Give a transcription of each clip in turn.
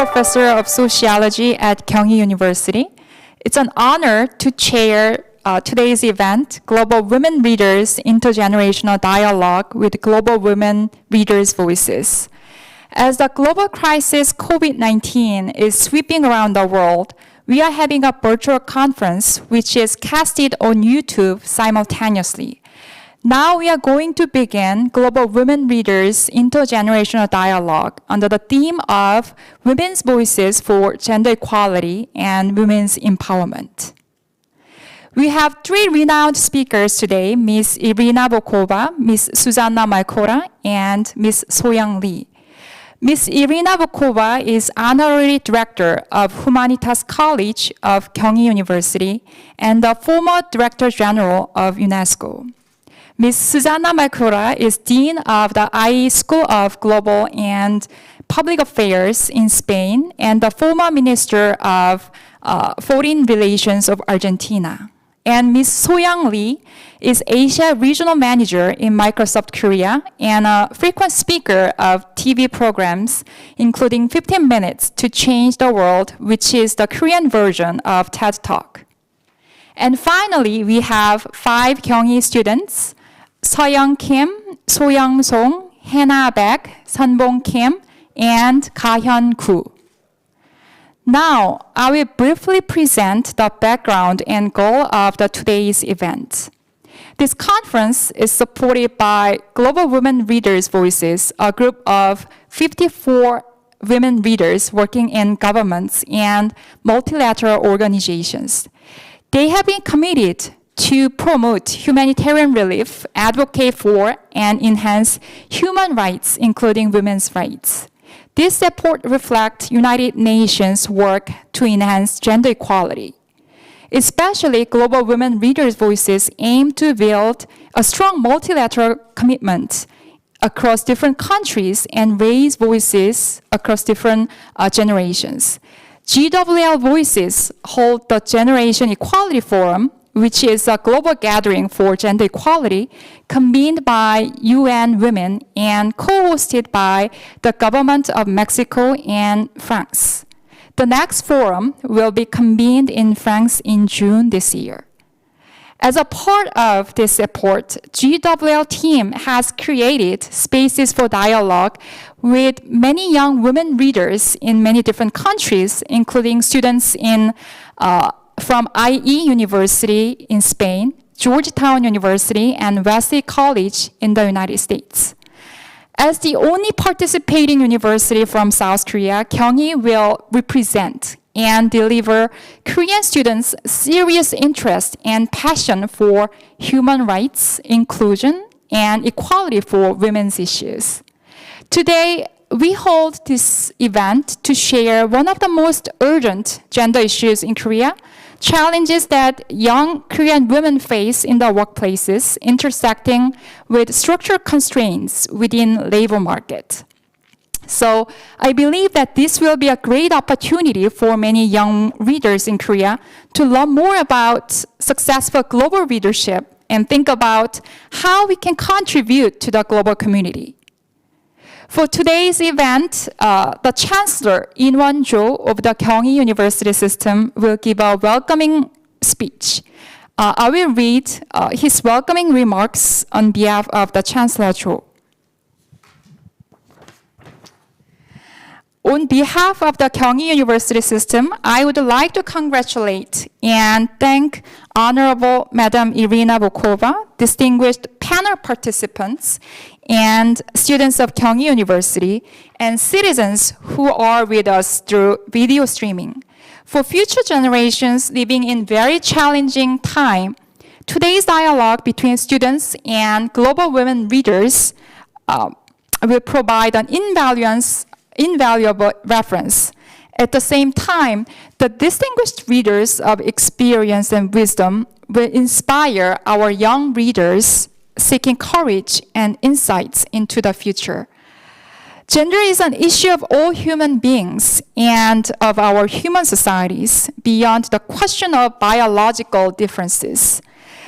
Professor of Sociology at Gyeonggi University. It's an honor to chair today's event, Global Women Readers Intergenerational Dialogue with Global Women Readers' Voices. As the global crisis COVID-19 is sweeping around the world, we are having a virtual conference which is casted on YouTube simultaneously. Now we are going to begin Global Women Readers Intergenerational Dialogue under the theme of Women's Voices for Gender Equality and Women's Empowerment. We have three renowned speakers today, Ms. Irina Bokova, Ms. Susanna Malkora, and Ms. Soyoung Lee. Ms. Irina Bokova is Honorary Director of Humanitas College of Gyeonggi University and the former Director General of UNESCO. Ms. Susanna Malkora is Dean of the IE School of Global and Public Affairs in Spain and the former Minister of Foreign Relations of Argentina. And Ms. Soyoung Lee is Asia Regional Manager in Microsoft Korea and a frequent speaker of TV programs, including 15 Minutes to Change the World, which is the Korean version of TED Talk. And finally, we have 5 Gyeonggi students, Seyoung Kim, Soyoung Song, Hannah Baek, Sunbong Kim, and Ga-hyun Koo. Now, I will briefly present the background and goal of today's event. This conference is supported by Global Women Readers' Voices, a group of 54 women readers working in governments and multilateral organizations. They have been committed to promote humanitarian relief, advocate for, and enhance human rights, including women's rights. This report reflects United Nations' work to enhance gender equality. Especially, Global Women Readers' Voices aim to build a strong multilateral commitment across different countries and raise voices across different generations. GWL Voices hold the Generation Equality Forum, which is a global gathering for gender equality convened by UN Women and co-hosted by the government of Mexico and France. The next forum will be convened in France in June this year. As a part of this effort, GWL team has created spaces for dialogue with many young women readers in many different countries, including students from IE University in Spain, Georgetown University, and Wesley College in the United States. As the only participating university from South Korea, Gyeonggi will represent and deliver Korean students' serious interest and passion for human rights, inclusion, and equality for women's issues. Today, we hold this event to share one of the most urgent gender issues in Korea, challenges that young Korean women face in the workplaces, intersecting with structural constraints within labor market. So I believe that this will be a great opportunity for many young readers in Korea to learn more about successful global readership and think about how we can contribute to the global community. For today's event, the Chancellor, In-won Jo of the Gyeonggi University System will give a welcoming speech. I will read his welcoming remarks on behalf of the Chancellor Jo. On behalf of the Gyeonggi University System, I would like to congratulate and thank Honorable Madam Irina Bokova, distinguished panel participants, and students of Gyeonggi University, and citizens who are with us through video streaming. For future generations living in very challenging time, today's dialogue between students and global women readers will provide an invaluable reference. At the same time, the distinguished readers of experience and wisdom will inspire our young readers seeking courage and insights into the future. Gender is an issue of all human beings and of our human societies beyond the question of biological differences.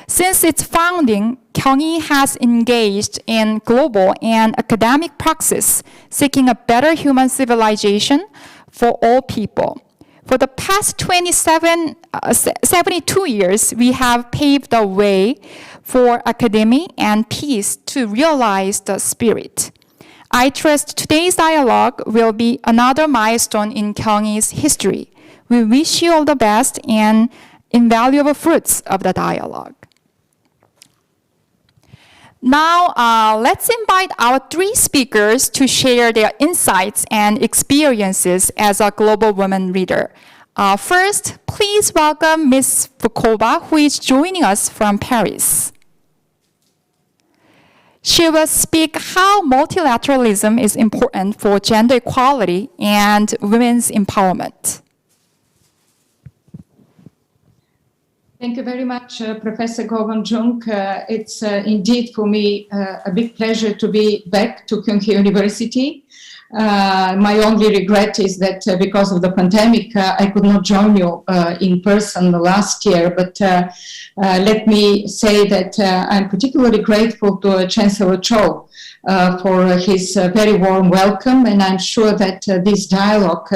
Since its founding, Gyeonggi has engaged in global and academic praxis, seeking a better human civilization for all people. For the past 72 years, we have paved the way for academia and peace to realize the spirit. I trust today's dialogue will be another milestone in Gyeonggi's history. We wish you all the best and invaluable fruits of the dialogue. Now, let's invite our three speakers to share their insights and experiences as a global women leader. First, please welcome Ms. Vukova, who is joining us from Paris. She will speak how multilateralism is important for gender equality and women's empowerment. Thank you very much, Professor Govon-Jung. It's indeed for me a big pleasure to be back to Gyeonggi University. My only regret is that because of the pandemic, I could not join you in person last year, but let me say that I'm particularly grateful to Chancellor Cho for his very warm welcome, and I'm sure that this dialogue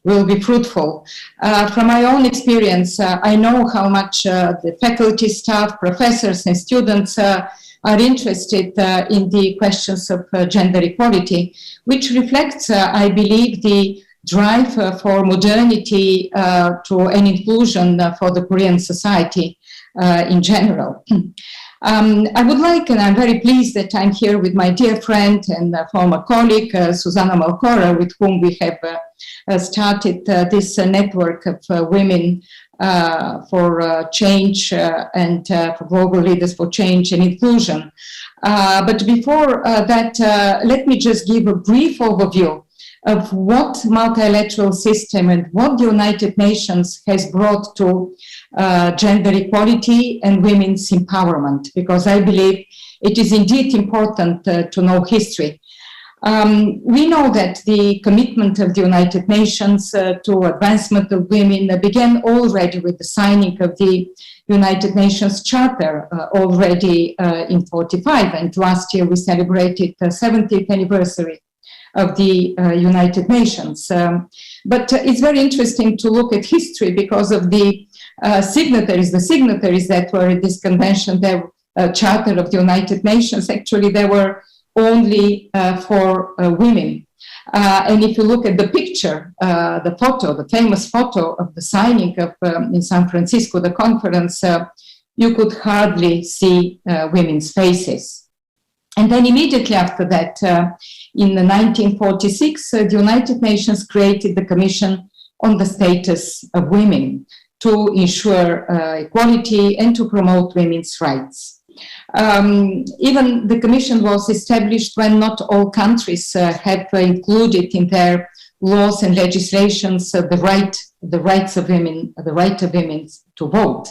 will be fruitful. From my own experience, I know how much the faculty, staff, professors, and students are interested in the questions of gender equality, which reflects, I believe, the drive for modernity and inclusion for the Korean society in general. I would like, and I'm very pleased that I'm here with my dear friend and former colleague, Susanna Malcora, with whom we have started this network of women for change and for global leaders for change and inclusion. But before that, let me just give a brief overview of what multilateral system and what the United Nations has brought to gender equality and women's empowerment, because I believe it is indeed important to know history. We know that the commitment of the United Nations to advancement of women began already with the signing of the United Nations Charter already in 1945, and last year we celebrated the 70th anniversary of the United Nations. But it's very interesting to look at history because of the signatories that were in this convention, the Charter of the United Nations. Actually, there were only for women. And if you look at the picture, the photo, the famous photo of the signing of in San Francisco, the conference, you could hardly see women's faces. And then immediately after that, in 1946, the United Nations created the Commission on the Status of Women to ensure equality and to promote women's rights. Even the Commission was established when not all countries have included in their laws and legislations the right of women to vote.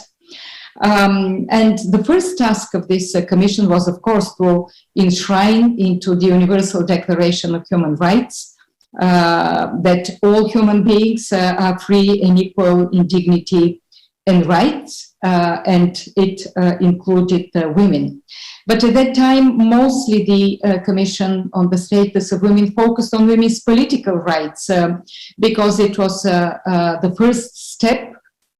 And the first task of this commission was, of course, to enshrine into the Universal Declaration of Human Rights that all human beings are free and equal in dignity and rights, and it included women. But at that time, mostly the Commission on the Status of Women focused on women's political rights because it was the first step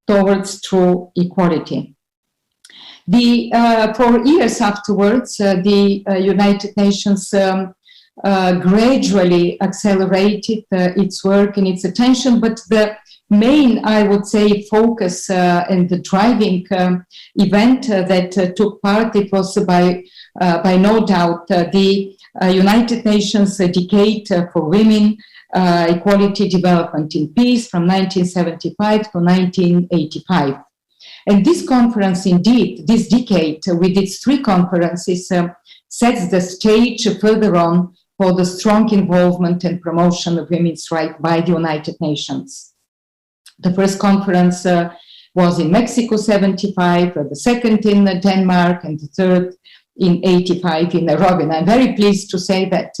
towards true equality. For years afterwards, the United Nations gradually accelerated its work and its attention, but the main, I would say, focus and the driving event that took part, it was by no doubt the United Nations Decade for Women, Equality, Development, and Peace from 1975 to 1985. And this conference, indeed, this decade with its three conferences sets the stage further on for the strong involvement and promotion of women's rights by the United Nations. The first conference was in Mexico, 75, the second in Denmark, and the third in 85 in Nairobi. And I'm very pleased to say that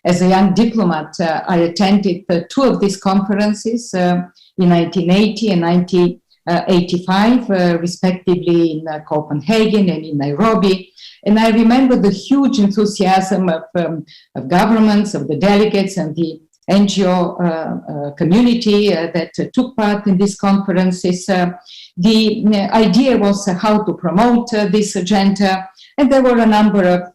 as a young diplomat, I attended two of these conferences in 1980 and 1985, respectively in Copenhagen and in Nairobi. And I remember the huge enthusiasm of governments, of the delegates, and the NGO community that took part in these conferences. The idea was how to promote this agenda, and there were a number of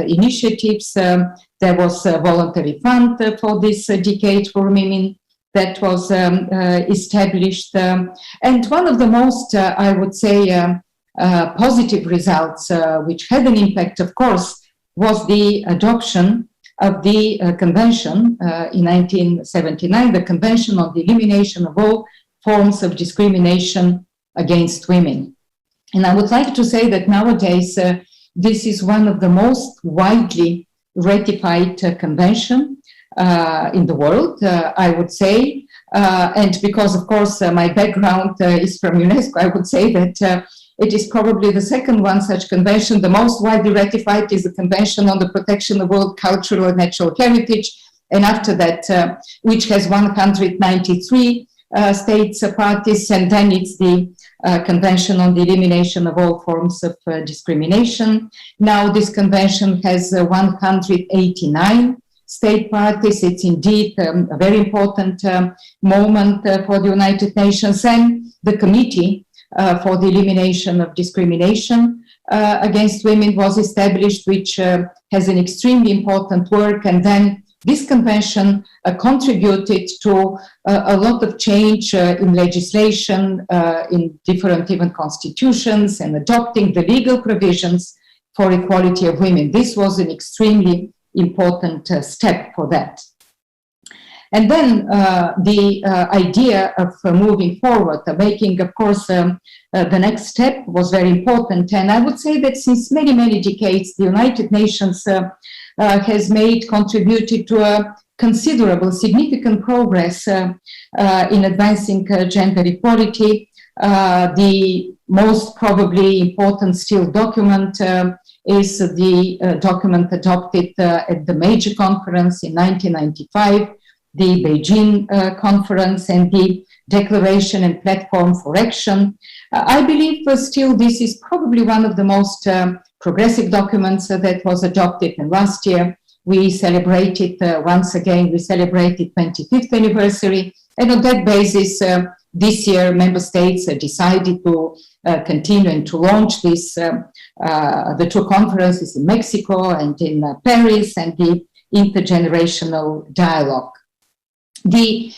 initiatives. There was a voluntary fund for this decade for women that was established. And one of the most, I would say, positive results, which had an impact, of course, was the adoption of the convention in 1979, the Convention on the Elimination of All Forms of Discrimination against Women. And I would like to say that nowadays, this is one of the most widely ratified convention in the world, I would say. And because, of course, my background is from UNESCO, I would say that it is probably the second one such convention. The most widely ratified is the Convention on the Protection of World Cultural and Natural Heritage. And after that, which has 193 states parties, and then it's the Convention on the Elimination of All Forms of Discrimination. Now this convention has 189 state parties. It's indeed a very important moment for the United Nations, and the Committee for the Elimination of Discrimination against Women was established, which has an extremely important work. And then this convention contributed to a lot of change in legislation, in different even constitutions, and adopting the legal provisions for equality of women. This was an extremely important step for that. And then the idea of moving forward, making, of course, the next step was very important. And I would say that since many, many decades, the United Nations has contributed to a considerable, significant progress in advancing gender equality. The most probably important still document is the document adopted at the major conference in 1995, the Beijing conference, and the Declaration and Platform for Action. I believe still this is probably one of the most progressive documents that was adopted. And last year we celebrated, once again, we celebrated 25th anniversary. And on that basis, this year member states decided to continue and to launch this, the two conferences in Mexico and in Paris, and the Intergenerational Dialogue. The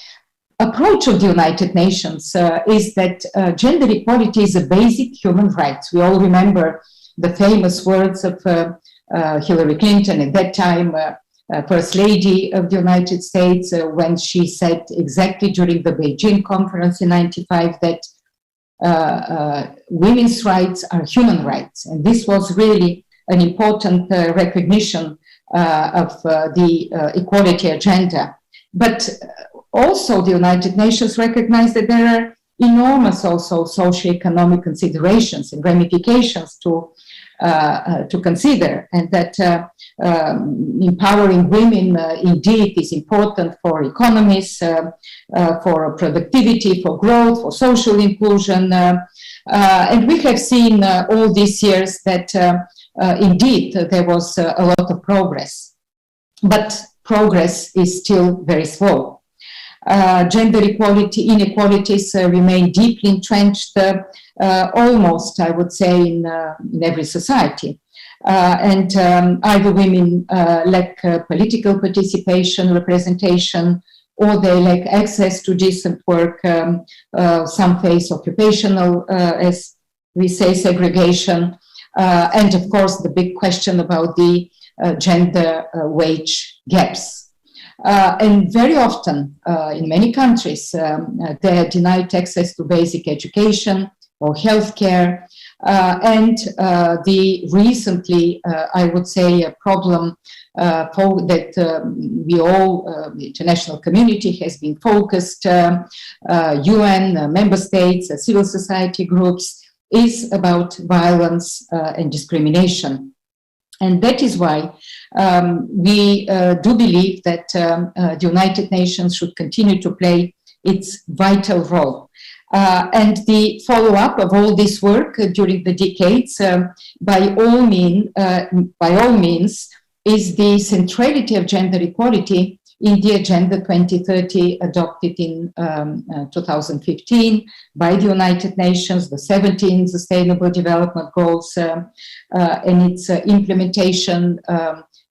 approach of the United Nations is that gender equality is a basic human right. We all remember the famous words of Hillary Clinton, at that time First Lady of the United States, when she said exactly during the Beijing conference in 1995 that women's rights are human rights. And this was really an important recognition of the equality agenda. But also the United Nations recognized that there are enormous also socioeconomic considerations and ramifications to consider, and that empowering women indeed is important for economies, for productivity, for growth, for social inclusion. And we have seen all these years that indeed there was a lot of progress, but progress is still very slow. Gender inequalities remain deeply entrenched, almost, I would say, in every society. And either women lack political participation, representation, or they lack access to decent work. Some face occupational, as we say, segregation. And of course, the big question about the gender wage gaps. And very often, in many countries, they are denied access to basic education or healthcare. And the recently, I would say, a problem that we all, the international community has been focused, UN, member states, civil society groups, is about violence and discrimination. And that is why we do believe that the United Nations should continue to play its vital role. And the follow-up of all this work during the decades, by all means, is the centrality of gender equality in the Agenda 2030 adopted in 2015 by the United Nations, the 17 Sustainable Development Goals, and its implementation,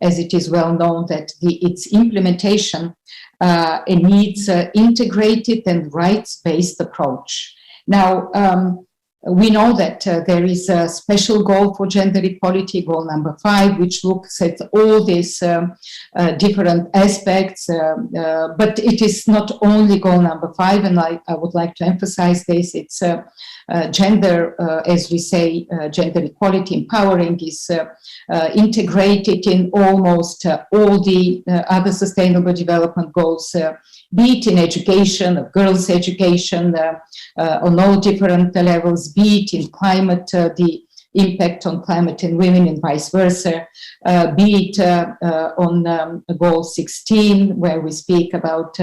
as it is well known that its implementation it needs integrated and rights-based approach. Now, we know that there is a special goal for gender equality, goal number 5, which looks at all these different aspects, but it is not only goal number 5, and I would like to emphasize this. It's gender, as we say, gender equality empowering is integrated in almost all the other sustainable development goals, be it in education, of girls' education, on all different levels, be it in climate, the impact on climate and women and vice versa, be it on goal 16, where we speak about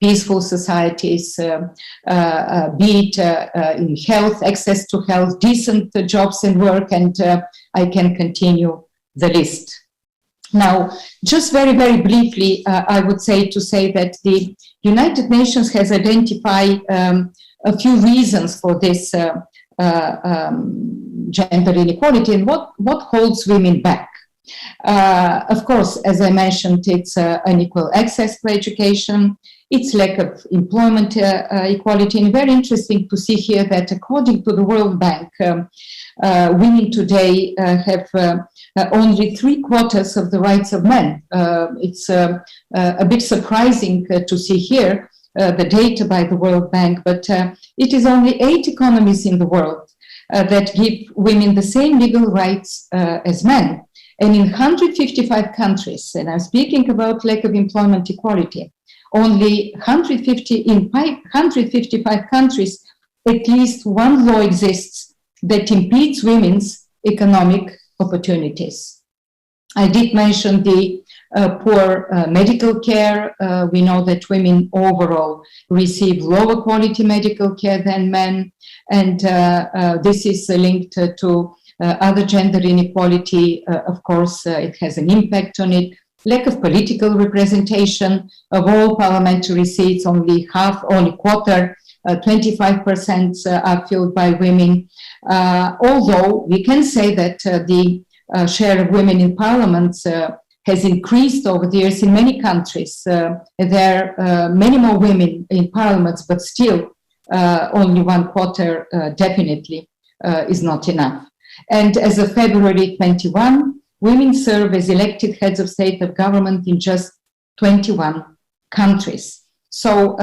peaceful societies, be it in health, access to health, decent jobs and work, and I can continue the list. Now, just very, very briefly, I would say that the United Nations has identified a few reasons for this gender inequality and what holds women back. Of course, as I mentioned, it's unequal access to education, it's lack of employment equality, and very interesting to see here that according to the World Bank, women today have only 3/4 of the rights of men. It's a bit surprising to see here the data by the World Bank, but it is only 8 economies in the world that give women the same legal rights as men. And in 155 countries, and I'm speaking about lack of employment equality, only 155 countries, at least one law exists that impedes women's economic opportunities. I did mention the poor medical care. We know that women overall receive lower quality medical care than men, and this is linked to other gender inequality. Of course, it has an impact on it. Lack of political representation of all parliamentary seats, only quarter, 25% are filled by women. Although we can say that the share of women in parliaments has increased over the years in many countries. There are many more women in parliaments, but still only 1/4 definitely is not enough. And as of February 21, women serve as elected heads of state of government in just 21 countries. So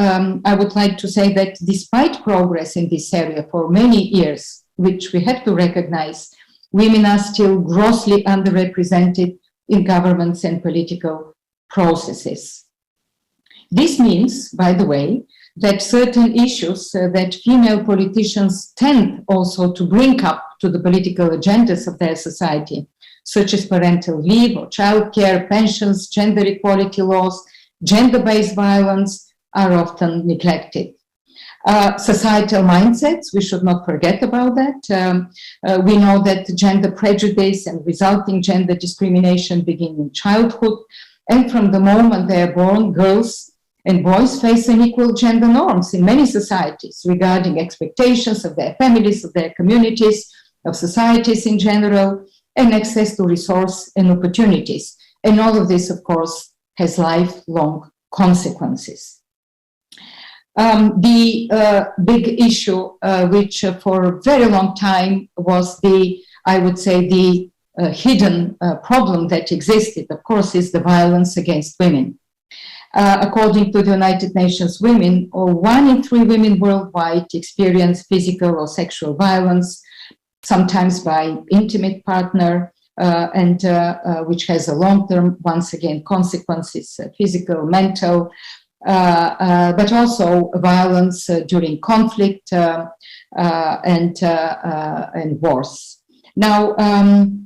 I would like to say that despite progress in this area for many years, which we have to recognize, women are still grossly underrepresented in governments and political processes. This means, by the way, that certain issues that female politicians tend also to bring up to the political agendas of their society, such as parental leave or childcare, pensions, gender equality laws, gender-based violence, are often neglected. Societal mindsets, we should not forget about that. We know that gender prejudice and resulting gender discrimination begin in childhood, and from the moment they are born, girls and boys face unequal gender norms in many societies regarding expectations of their families, of their communities, of societies in general, and access to resource and opportunities. And all of this, of course, has lifelong consequences. The big issue, which for a very long time was I would say, the hidden problem that existed, of course, is the violence against women. According to the United Nations Women, 1 in 3 women worldwide experience physical or sexual violence, sometimes by intimate partner, and which has a long-term, once again, consequences, physical, mental, but also violence during conflict and wars. Now,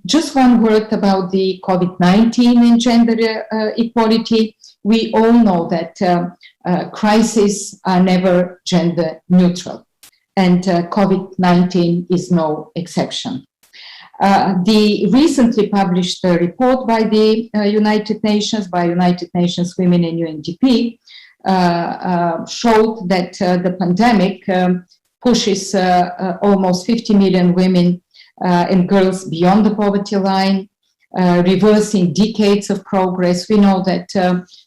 just one word about the COVID-19 and gender equality. We all know that crises are never gender neutral, and COVID-19 is no exception. The recently published report by the United Nations Women and UNDP, showed that the pandemic pushes almost 50 million women and girls beyond the poverty line, reversing decades of progress. We know that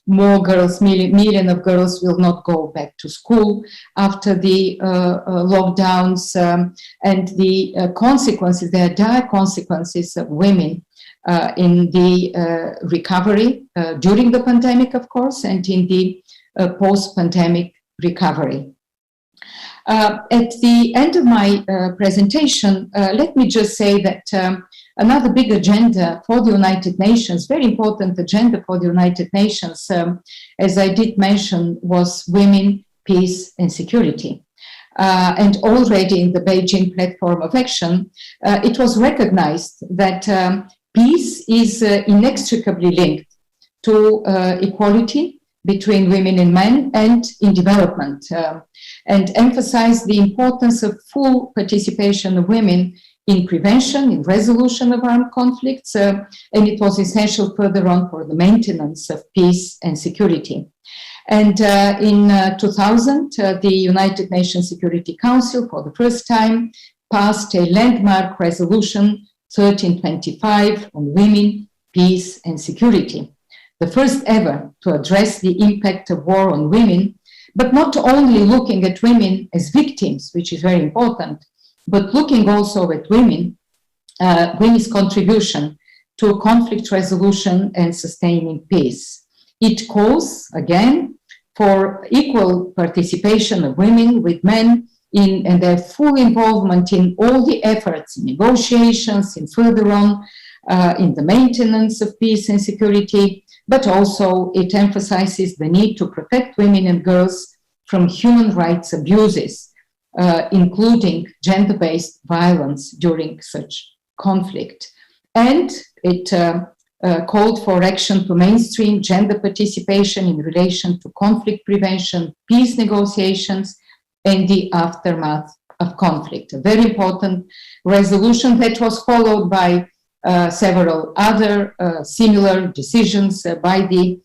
more girls, million of girls will not go back to school after the lockdowns, and the consequences, there are dire consequences of women in the recovery during the pandemic, of course, and in the post-pandemic recovery. At the end of my presentation, let me just say that another big agenda for the United Nations, very important agenda for the United Nations, as I did mention, was women, peace and security. And already in the Beijing Platform of Action, it was recognized that peace is inextricably linked to equality between women and men and in development, and emphasized the importance of full participation of women in prevention, in resolution of armed conflicts, and it was essential further on for the maintenance of peace and security. And in 2000, the United Nations Security Council, for the first time, passed a landmark resolution 1325 on women, peace and security. The first ever to address the impact of war on women, but not only looking at women as victims, which is very important, but looking also at women, women's contribution to conflict resolution and sustaining peace. It calls, again, for equal participation of women with men in, and their full involvement in all the efforts, in negotiations, in further on, in the maintenance of peace and security, but also it emphasizes the need to protect women and girls from human rights abuses, including gender-based violence during such conflict. And it called for action to mainstream gender participation in relation to conflict prevention, peace negotiations, and the aftermath of conflict. A very important resolution that was followed by several other similar decisions by the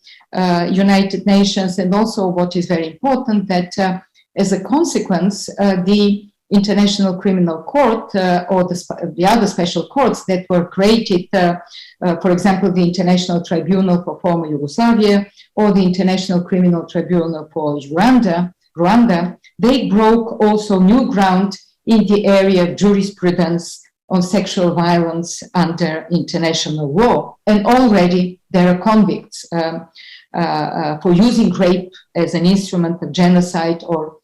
United Nations, and also what is very important, that as a consequence, the International Criminal Court or the other special courts that were created, for example, the International Tribunal for former Yugoslavia or the International Criminal Tribunal for Rwanda, they broke also new ground in the area of jurisprudence on sexual violence under international law. And already there are convicts for using rape as an instrument of genocide or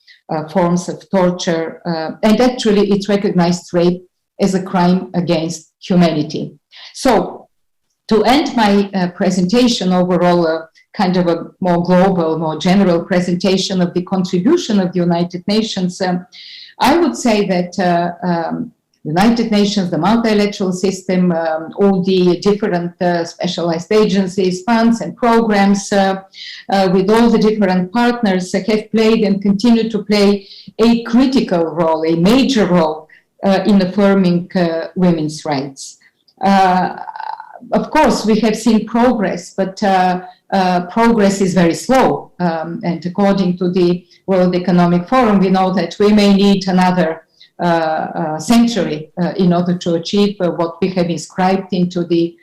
forms of torture. And actually it recognized rape as a crime against humanity. So to end my presentation, overall, kind of a more global, more general presentation of the contribution of the United Nations, I would say that United Nations, the multilateral system, all the different specialized agencies, funds and programs with all the different partners have played and continue to play a critical role, a major role in affirming women's rights. Of course, we have seen progress, but progress is very slow. And according to the World Economic Forum, we know that we may need another century in order to achieve what we have inscribed into the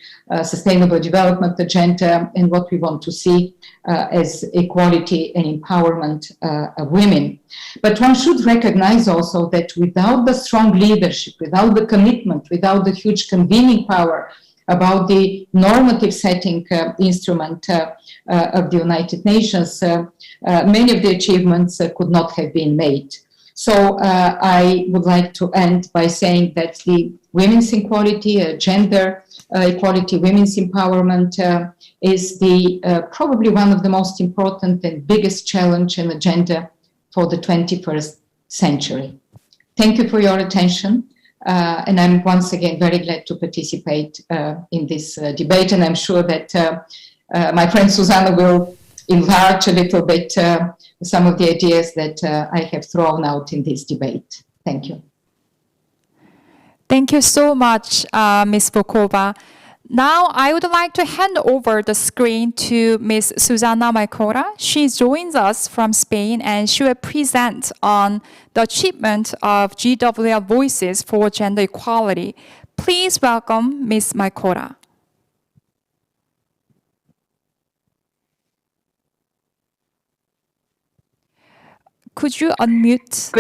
Sustainable Development Agenda and what we want to see as equality and empowerment of women. But one should recognize also that without the strong leadership, without the commitment, without the huge convening power about the normative setting instrument of the United Nations, many of the achievements could not have been made. So I would like to end by saying that the women's equality, gender equality, women's empowerment is the probably one of the most important and biggest challenge and agenda for the 21st century. Thank you for your attention. And I'm once again very glad to participate in this debate. And I'm sure that my friend Susanna will enlarge a little bit some of the ideas that I have thrown out in this debate. Thank you. Thank you so much, Ms. Volkova. Now, I would like to hand over the screen to Ms. Susana Maicora. She joins us from Spain, and she will present on the achievement of GWL Voices for Gender Equality. Please welcome Ms. Maicora. Could you unmute?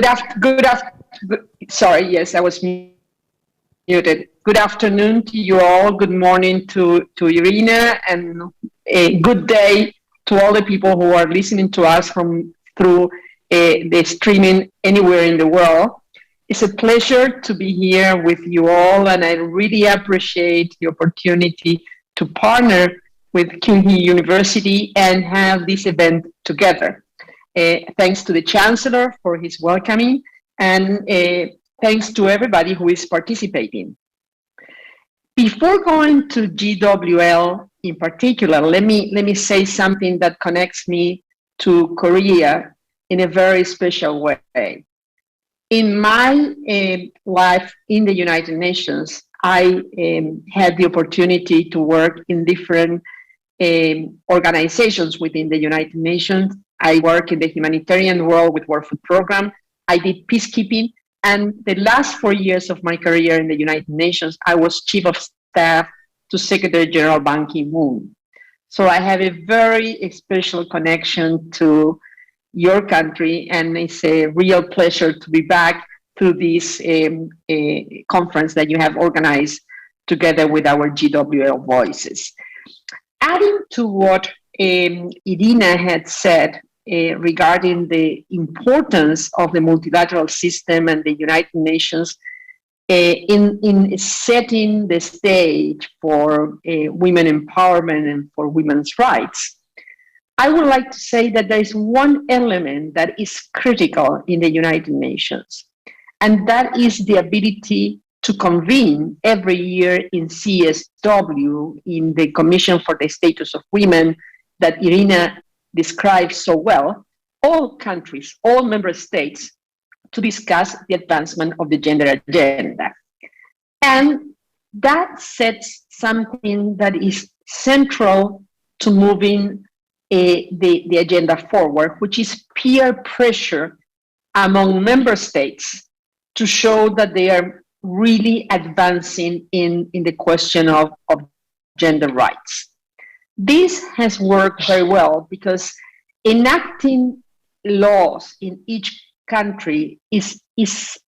Sorry, yes, I was muted. Good afternoon to you all. Good morning to Irina, and a good day to all the people who are listening to us through the streaming anywhere in the world. It's a pleasure to be here with you all, and I really appreciate the opportunity to partner with Kyunghee University and have this event together. Thanks to the Chancellor for his welcoming, and thanks to everybody who is participating. Before going to GWL in particular, let me say something that connects me to Korea in a very special way. In my life in the United Nations, I had the opportunity to work in different organizations within the United Nations. I work in the humanitarian world with World Food Program. I did peacekeeping. And the last 4 years of my career in the United Nations, I was Chief of Staff to Secretary General Ban Ki-moon. So I have a very special connection to your country, and it's a real pleasure to be back to this conference that you have organized together with our GWL Voices. Adding to what Irina had said regarding the importance of the multilateral system and the United Nations in setting the stage for women empowerment and for women's rights, I would like to say that there is one element that is critical in the United Nations, and that is the ability to convene every year in CSW, in the Commission for the Status of Women that Irina describes so well, all countries, all member states, to discuss the advancement of the gender agenda. And that sets something that is central to moving the agenda forward, which is peer pressure among member states to show that they are really advancing in the question of gender rights. This has worked very well because enacting laws in each country is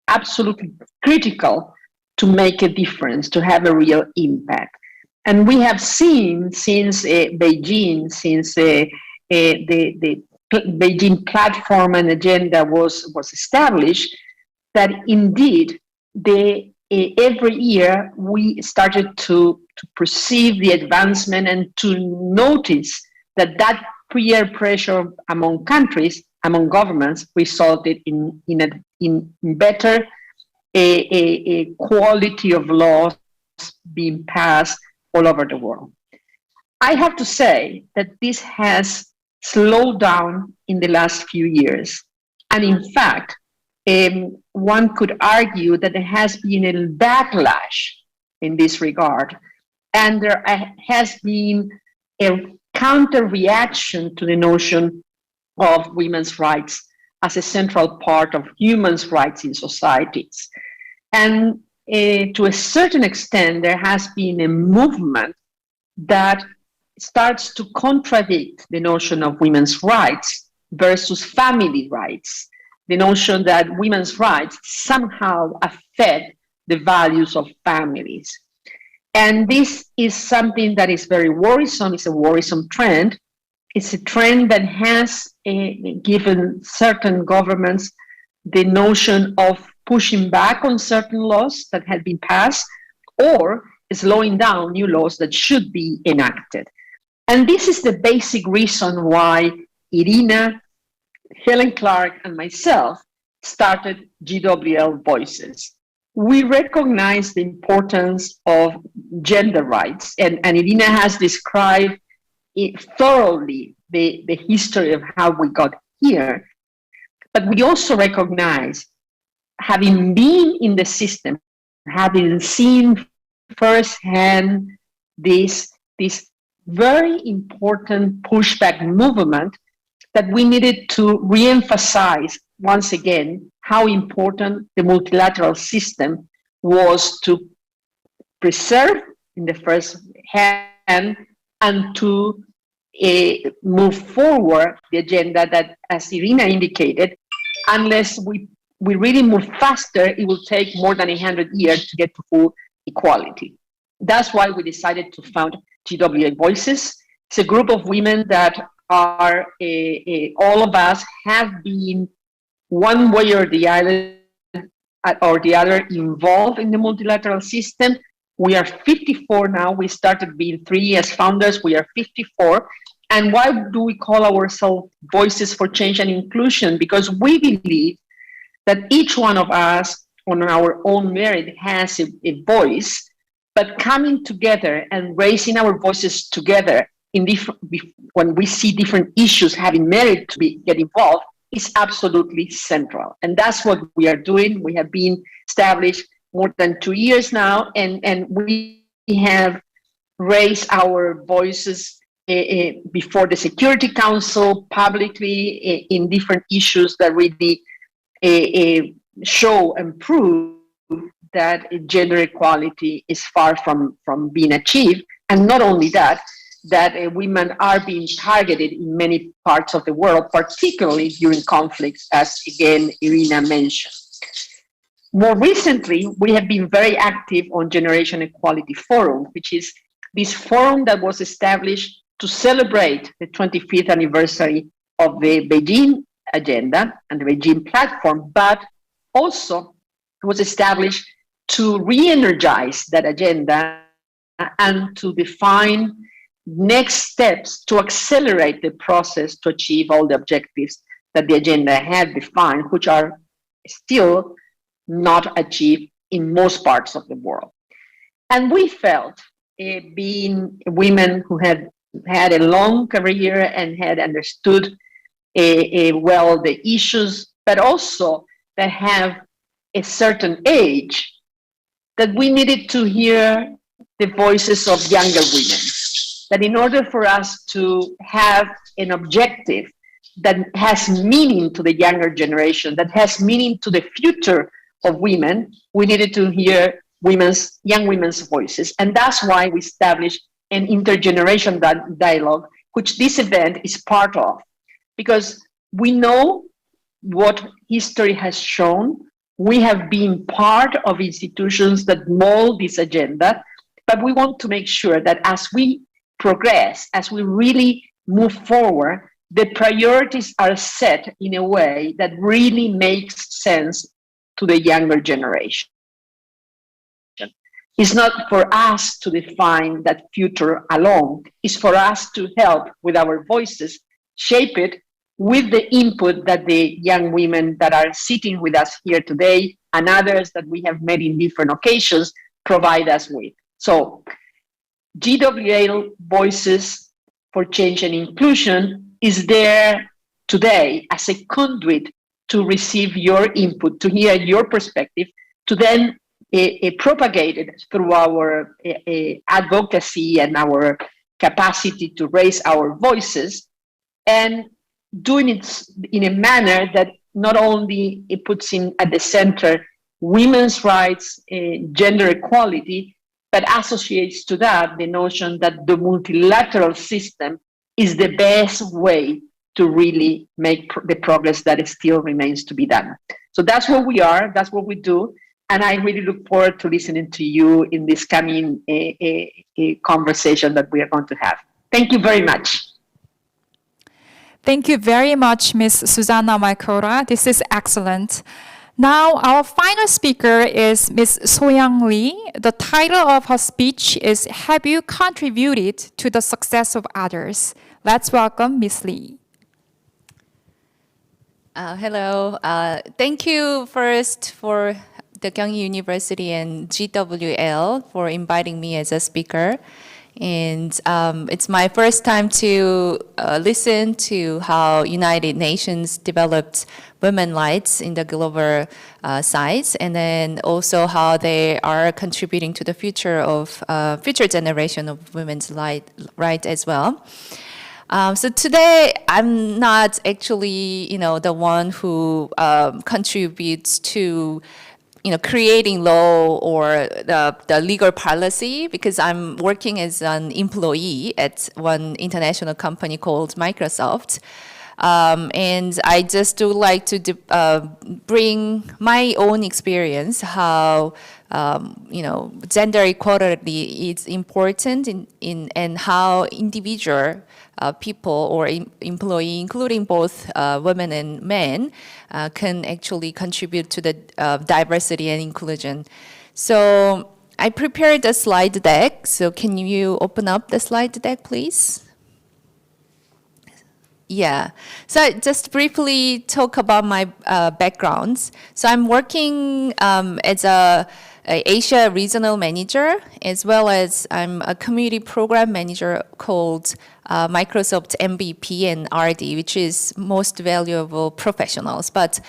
absolutely critical to make a difference, to have a real impact. And we have seen since Beijing, since the Beijing platform and agenda was established, that indeed every year we started to perceive the advancement and to notice that peer pressure among countries, among governments, resulted in better quality of laws being passed all over the world. I have to say that this has slowed down in the last few years. And in fact, one could argue that there has been a backlash in this regard. And there has been a counter-reaction to the notion of women's rights as a central part of human rights in societies. And to a certain extent, there has been a movement that starts to contradict the notion of women's rights versus family rights, the notion that women's rights somehow affect the values of families. And this is something that is very worrisome. It's a worrisome trend. It's a trend that has given certain governments the notion of pushing back on certain laws that had been passed or slowing down new laws that should be enacted. And this is the basic reason why Irina, Helen Clark, and myself started GWL Voices. We recognize the importance of gender rights, and Irina has described thoroughly the history of how we got here. But we also recognize, having been in the system, having seen firsthand this very important pushback movement, that we needed to reemphasize once again how important the multilateral system was to preserve in the first hand, and to move forward the agenda that, as Irina indicated, unless we really move faster, it will take more than 100 years to get to full equality. That's why we decided to found GWL Voices. It's a group of women that are, all of us have been one way or the other involved in the multilateral system. We are 54 now. We started being 3 as founders. We are 54. And why do we call ourselves Voices for Change and Inclusion? Because we believe that each one of us on our own merit has a voice, but coming together and raising our voices together in when we see different issues having merit to get involved is absolutely central. And that's what we are doing. We have been established more than 2 years now, and we have raised our voices before the Security Council publicly in different issues that really show and prove that gender equality is far from being achieved. And not only that, that women are being targeted in many parts of the world, particularly during conflicts, as again Irina mentioned. More recently, we have been very active on Generation Equality Forum, which is this forum that was established to celebrate the 25th anniversary of the Beijing Agenda and the Beijing Platform, but also was established to re-energize that agenda and to define next steps to accelerate the process to achieve all the objectives that the agenda had defined, which are still not achieved in most parts of the world. And we felt, being women who had had a long career and had understood well the issues, but also that have a certain age, that we needed to hear the voices of younger women. That in order for us to have an objective that has meaning to the younger generation, that has meaning to the future of women, we needed to hear young women's voices. And that's why we established an intergenerational dialogue, which this event is part of. Because we know what history has shown. We have been part of institutions that mold this agenda, but we want to make sure that as we progress, as we really move forward, the priorities are set in a way that really makes sense to the younger generation. It's not for us to define that future alone. It's for us to help with our voices, shape it with the input that the young women that are sitting with us here today and others that we have met in different occasions provide us with. So GWL Voices for Change and Inclusion is there today as a conduit to receive your input, to hear your perspective, to then propagate it through our advocacy and our capacity to raise our voices, and doing it in a manner that not only it puts in at the center women's rights, gender equality, but associates to that the notion that the multilateral system is the best way to really make the progress that still remains to be done. So that's what we are, that's what we do, and I really look forward to listening to you in this coming conversation that we are going to have. Thank you very much. Thank you very much, Ms. Susana Maikora. This is excellent. Now, our final speaker is Ms. So-Young Lee. The title of her speech is Have You Contributed to the Success of Others? Let's welcome Ms. Lee. Hello. Thank you first for the Kyunghee University and GWL for inviting me as a speaker. And it's my first time to listen to how United Nations developed women's rights in the global size, and then also how they are contributing to the future of future generation of women's right as well. So today, I'm not actually, the one who contributes to, creating law or the legal policy, because I'm working as an employee at one international company called Microsoft. And I just would like to bring my own experience, how gender equality is important and how individual people or employee, including both women and men, can actually contribute to the diversity and inclusion. So I prepared a slide deck. So can you open up the slide deck, please? Yeah, so just briefly talk about my backgrounds. So I'm working as a Asia regional manager, as well as I'm a community program manager called Microsoft MVP and RD, which is most valuable professionals. But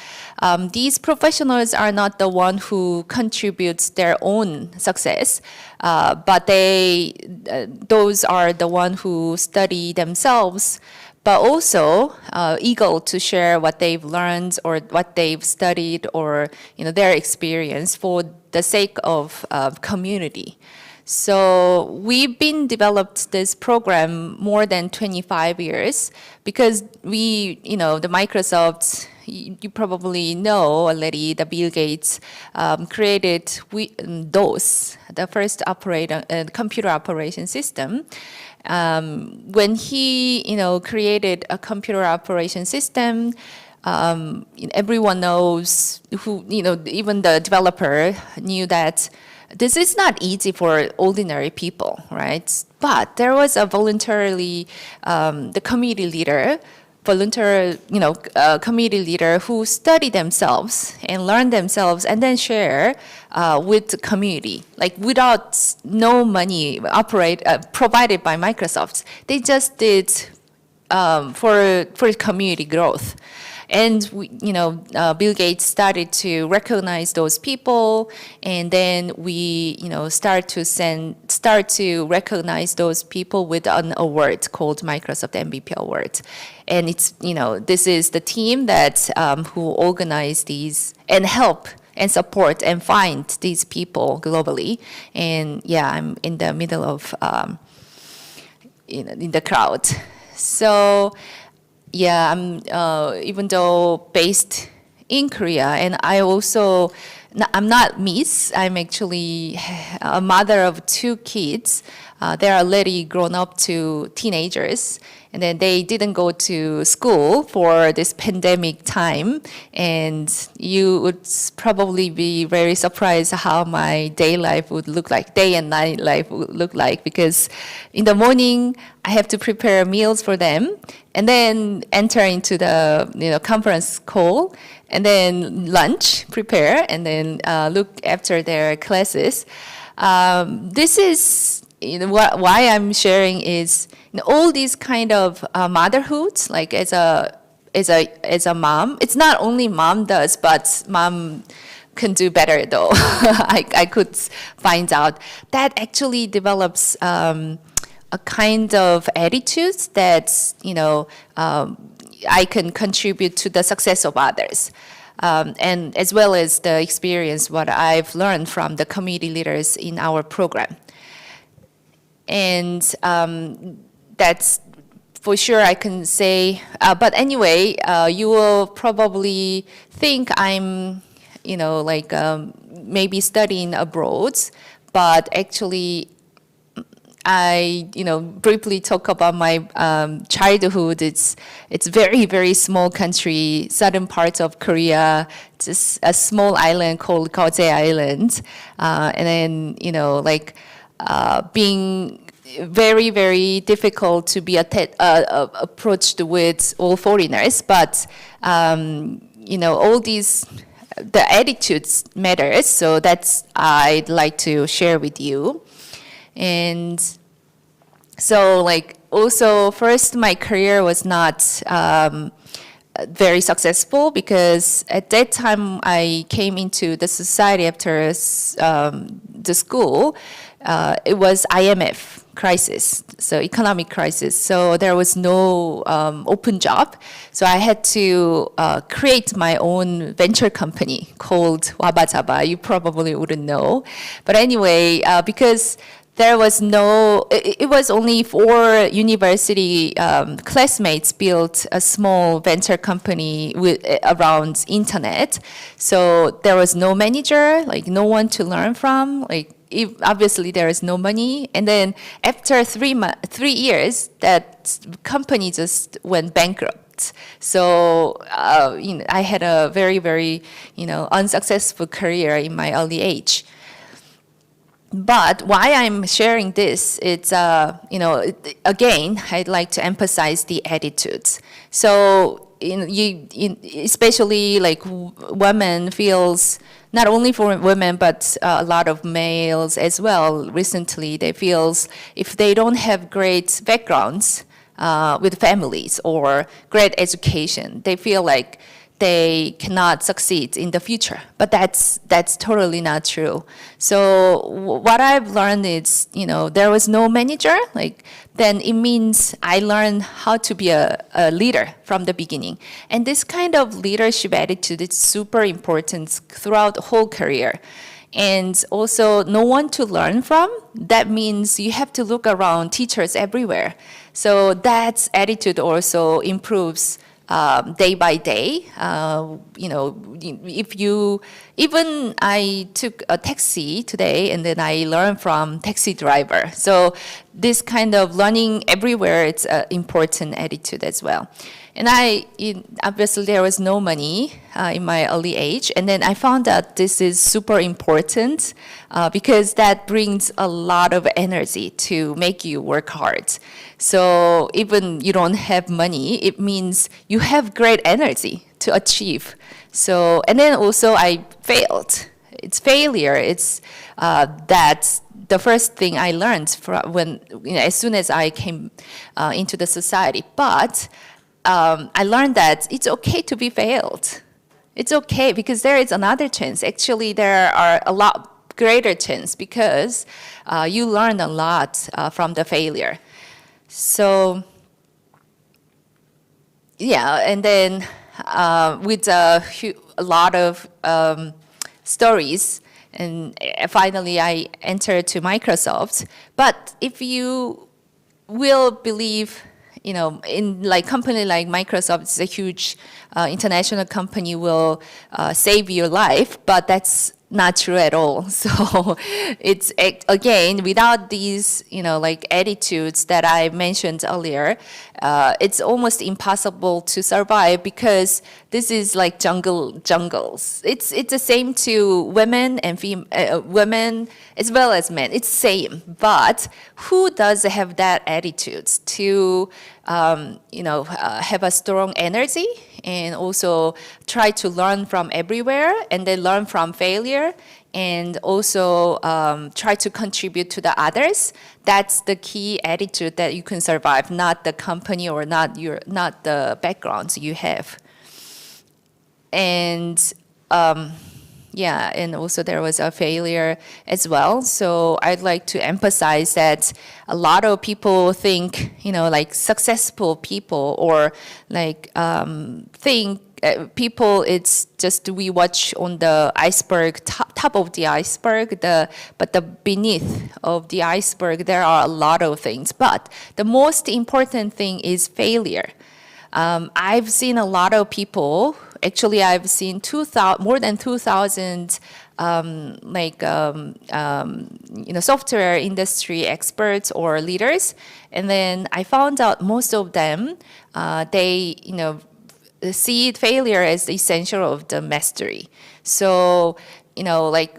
these professionals are not the one who contributes their own success, but those are the one who study themselves, but also eager to share what they've learned or what they've studied or their experience for the sake of community. So we've been developed this program more than 25 years because the Microsoft, you probably know already, the Bill Gates created DOS, the first computer operation system. When he, created a computer operation system, everyone knows even the developer knew that this is not easy for ordinary people, right? But there was a the community leader, community leader who study themselves and learn themselves and then share with the community, like without no money provided by Microsoft. They just did for community growth. And Bill Gates started to recognize those people, and then we start to recognize those people with an award called Microsoft MVP Award. And it's this is the team that who organize these and help and support and find these people globally. And yeah, I'm in the middle of in the crowd. So yeah, I'm even though based in Korea, and I'm not Miss. I'm actually a mother of 2 kids. They're already grown up to teenagers, and then they didn't go to school for this pandemic time. And you would probably be very surprised how my day and night life would look like, because in the morning I have to prepare meals for them, and then enter into the conference call, and then lunch, prepare, and then look after their classes. This is why I'm sharing is all these kind of motherhoods, like as a mom. It's not only mom does, but mom can do better though. I could find out that actually develops a kind of attitudes that I can contribute to the success of others. And as well as the experience, what I've learned from the community leaders in our program. And that's for sure I can say, but anyway, you will probably think I'm, maybe studying abroad, but actually I, briefly talk about my childhood. It's very, very small country, southern parts of Korea, just a small island called Gaoje Island. And then, being very, very difficult to be approached with all foreigners. But, all these, the attitudes matters. So that's I'd like to share with you. And So like also first my career was not very successful because at that time I came into the society after the school. It was IMF crisis, so economic crisis. So there was no open job. So I had to create my own venture company called Wabajaba. You probably wouldn't know. But anyway, because there was no, it was only 4 university classmates built a small venture company around internet. So there was no manager, like no one to learn from, like obviously there is no money. And then after 3 years, that company just went bankrupt. So I had a very, very unsuccessful career in my early age. But why I'm sharing this, it's, again, I'd like to emphasize the attitudes. So, especially like women feels, not only for women, but a lot of males as well, recently, they feels if they don't have great backgrounds with families or great education, they feel like they cannot succeed in the future. But that's totally not true. So what I've learned is, there was no manager, then it means I learned how to be a leader from the beginning. And this kind of leadership attitude is super important throughout the whole career. And also no one to learn from, that means you have to look around teachers everywhere. So that attitude also improves day by day. Even I took a taxi today and then I learned from taxi driver. So this kind of learning everywhere, it's an important attitude as well. And obviously there was no money in my early age. And then I found out this is super important because that brings a lot of energy to make you work hard. So even you don't have money, it means you have great energy to achieve. So, and then also I failed. It's failure. It's that's the first thing I learned from as soon as I came into the society. But I learned that it's okay to be failed. It's okay because there is another chance. Actually, there are a lot greater chance because you learn a lot from the failure. So, yeah, and then with a lot of stories, and finally I entered to Microsoft. But if you will believe, in like company like Microsoft, it's a huge international company, will save your life, but that's not true at all. So it's, again, without these, attitudes that I mentioned earlier, it's almost impossible to survive because this is like jungles. It's the same to women and women as well as men. It's same, but who does have that attitude to, have a strong energy and also try to learn from everywhere and then learn from failure and also try to contribute to the others. That's the key attitude that you can survive, not the company or not the backgrounds you have. And and also there was a failure as well. So I'd like to emphasize that a lot of people think, successful people or think people, it's just we watch on the iceberg, top of the iceberg, but the beneath of the iceberg, there are a lot of things. But the most important thing is failure. I've seen a lot of people. Actually, I've seen more than 2,000 software industry experts or leaders, and then I found out most of them they see failure as the essential of the mastery. So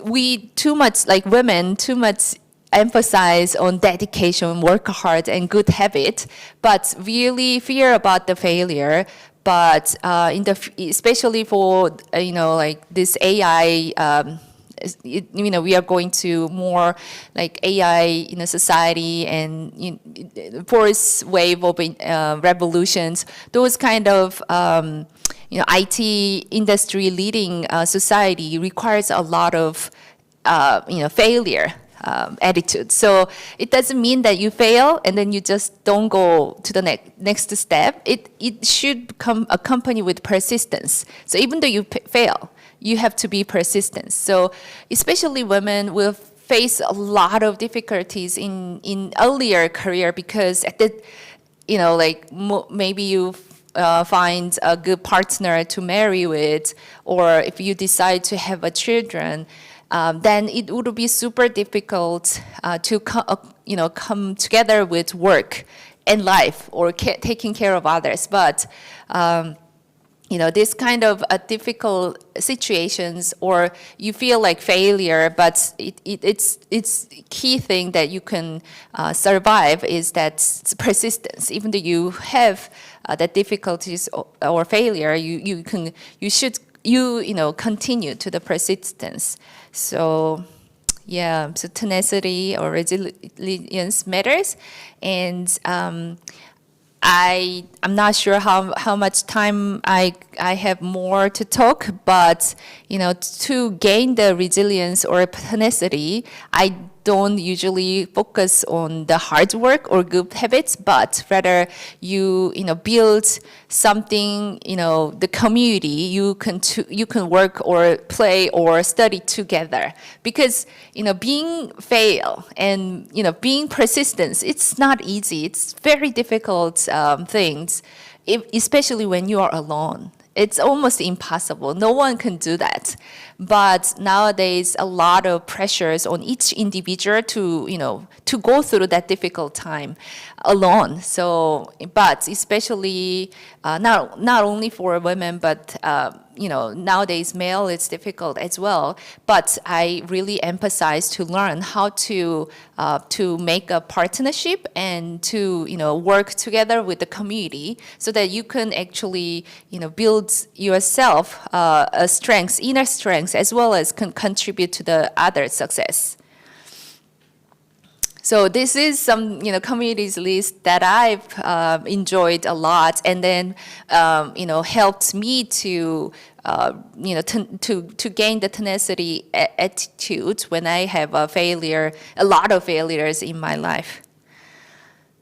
we too much, like women, too much emphasize on dedication, work hard, and good habit, but really fear about the failure. But especially for this AI we are going to more like AI, society, and fourth wave of revolutions. Those kind of IT industry leading society requires a lot of failure attitude. So it doesn't mean that you fail and then you just don't go to the next step. It should come accompanied with persistence. So even though you fail, you have to be persistent. So especially women will face a lot of difficulties in earlier career because at the, maybe you find a good partner to marry with, or if you decide to have a children, then it would be super difficult to come together with work and life or taking care of others. But this kind of difficult situations, or you feel like failure, but it's key thing that you can survive is that persistence. Even though you have the difficulties or failure, you should continue to the persistence. So so tenacity or resilience matters. And I'm not sure how much time I have more to talk, but to gain the resilience or tenacity, I don't usually focus on the hard work or good habits, but rather you build something, the community you can work or play or study together. Because being fail and being persistent, it's not easy. It's very difficult things, especially when you are alone. It's almost impossible. No one can do that. But nowadays, a lot of pressures on each individual to go through that difficult time alone. So, but especially not only for women, but nowadays male, it's difficult as well. But I really emphasize to learn how to make a partnership and to work together with the community, so that you can actually build yourself strengths, inner strengths, as well as can contribute to the other success. So this is some communities list that I've enjoyed a lot, and then helped me to to gain the tenacity attitude when I have a lot of failures in my life.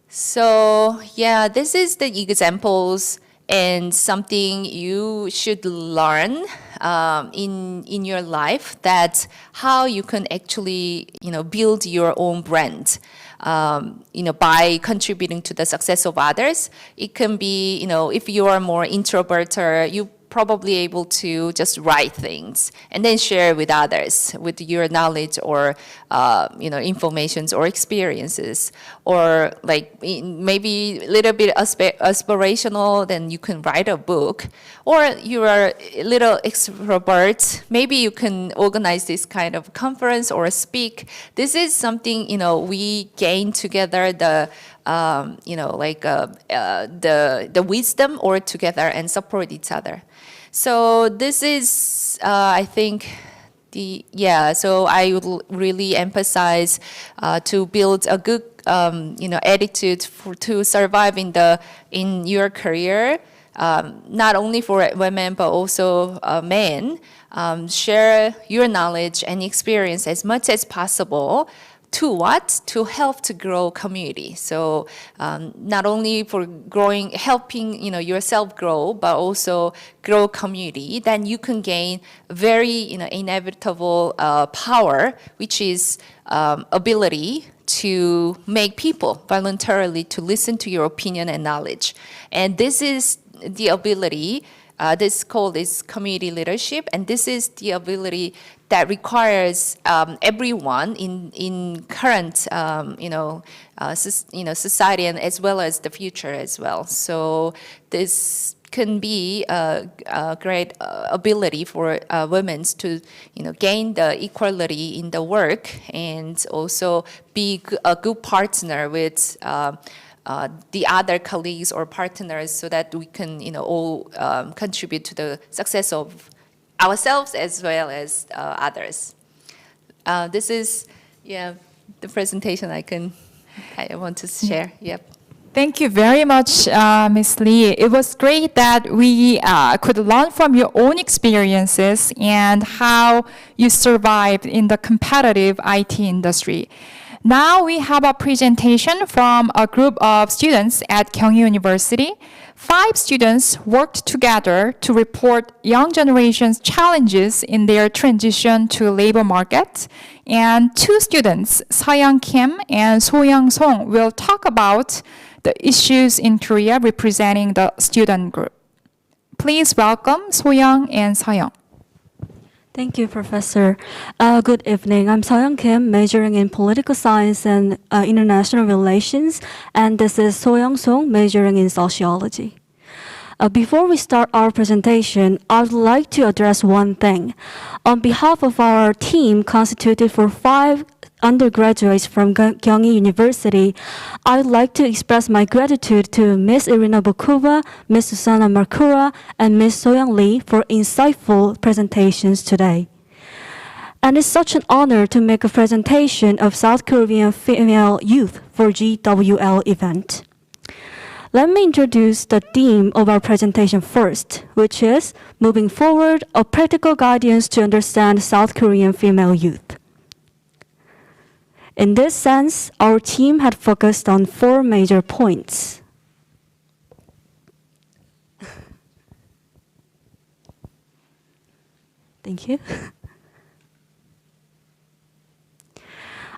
So this is the examples and something you should learn in your life, that how you can actually build your own brand by contributing to the success of others. It can be if you are more introverted, you probably able to just write things and then share with others with your knowledge or informations or experiences, or like maybe a little bit aspirational, then you can write a book. Or you are a little extrovert, maybe you can organize this kind of conference or speak. This is something we gain together the the wisdom or together and support each other. So this is I think so I would really emphasize to build a good attitude to survive in your career, not only for women but also men. Share your knowledge and experience as much as possible. To help to grow community. So not only for helping yourself grow, but also grow community. Then you can gain very inevitable power, which is ability to make people voluntarily to listen to your opinion and knowledge. And this is the ability. This called is community leadership, and this is the ability that requires everyone in current society, and as well as the future as well. So this can be a great ability for women to gain the equality in the work, and also be a good partner with the other colleagues or partners, so that we can all contribute to the success of ourselves as well as others. This is, the presentation I want to share. Yep. Thank you very much, Ms. Lee. It was great that we could learn from your own experiences and how you survived in the competitive IT industry. Now we have a presentation from a group of students at Kyung University. 5 students worked together to report young generation's challenges in their transition to labor market. And 2 students, Seoyoung Kim and Soyoung Song, will talk about the issues in Korea representing the student group. Please welcome Soyoung and Seoyoung. Thank you, Professor. Good evening. I'm Seoyoung Kim, majoring in Political Science and International Relations, and this is Soyoung Song, majoring in Sociology. Before we start our presentation, I would like to address one thing. On behalf of our team, constituted for 5 undergraduates from Kyung University, I would like to express my gratitude to Ms. Irina Bokova, Ms. Susanna Markura, and Ms. Soyoung Lee for insightful presentations today. And it's such an honor to make a presentation of South Korean female youth for GWL event. Let me introduce the theme of our presentation first, which is Moving Forward, a Practical Guidance to Understand South Korean Female Youth. In this sense, our team had focused on 4 major points. Thank you.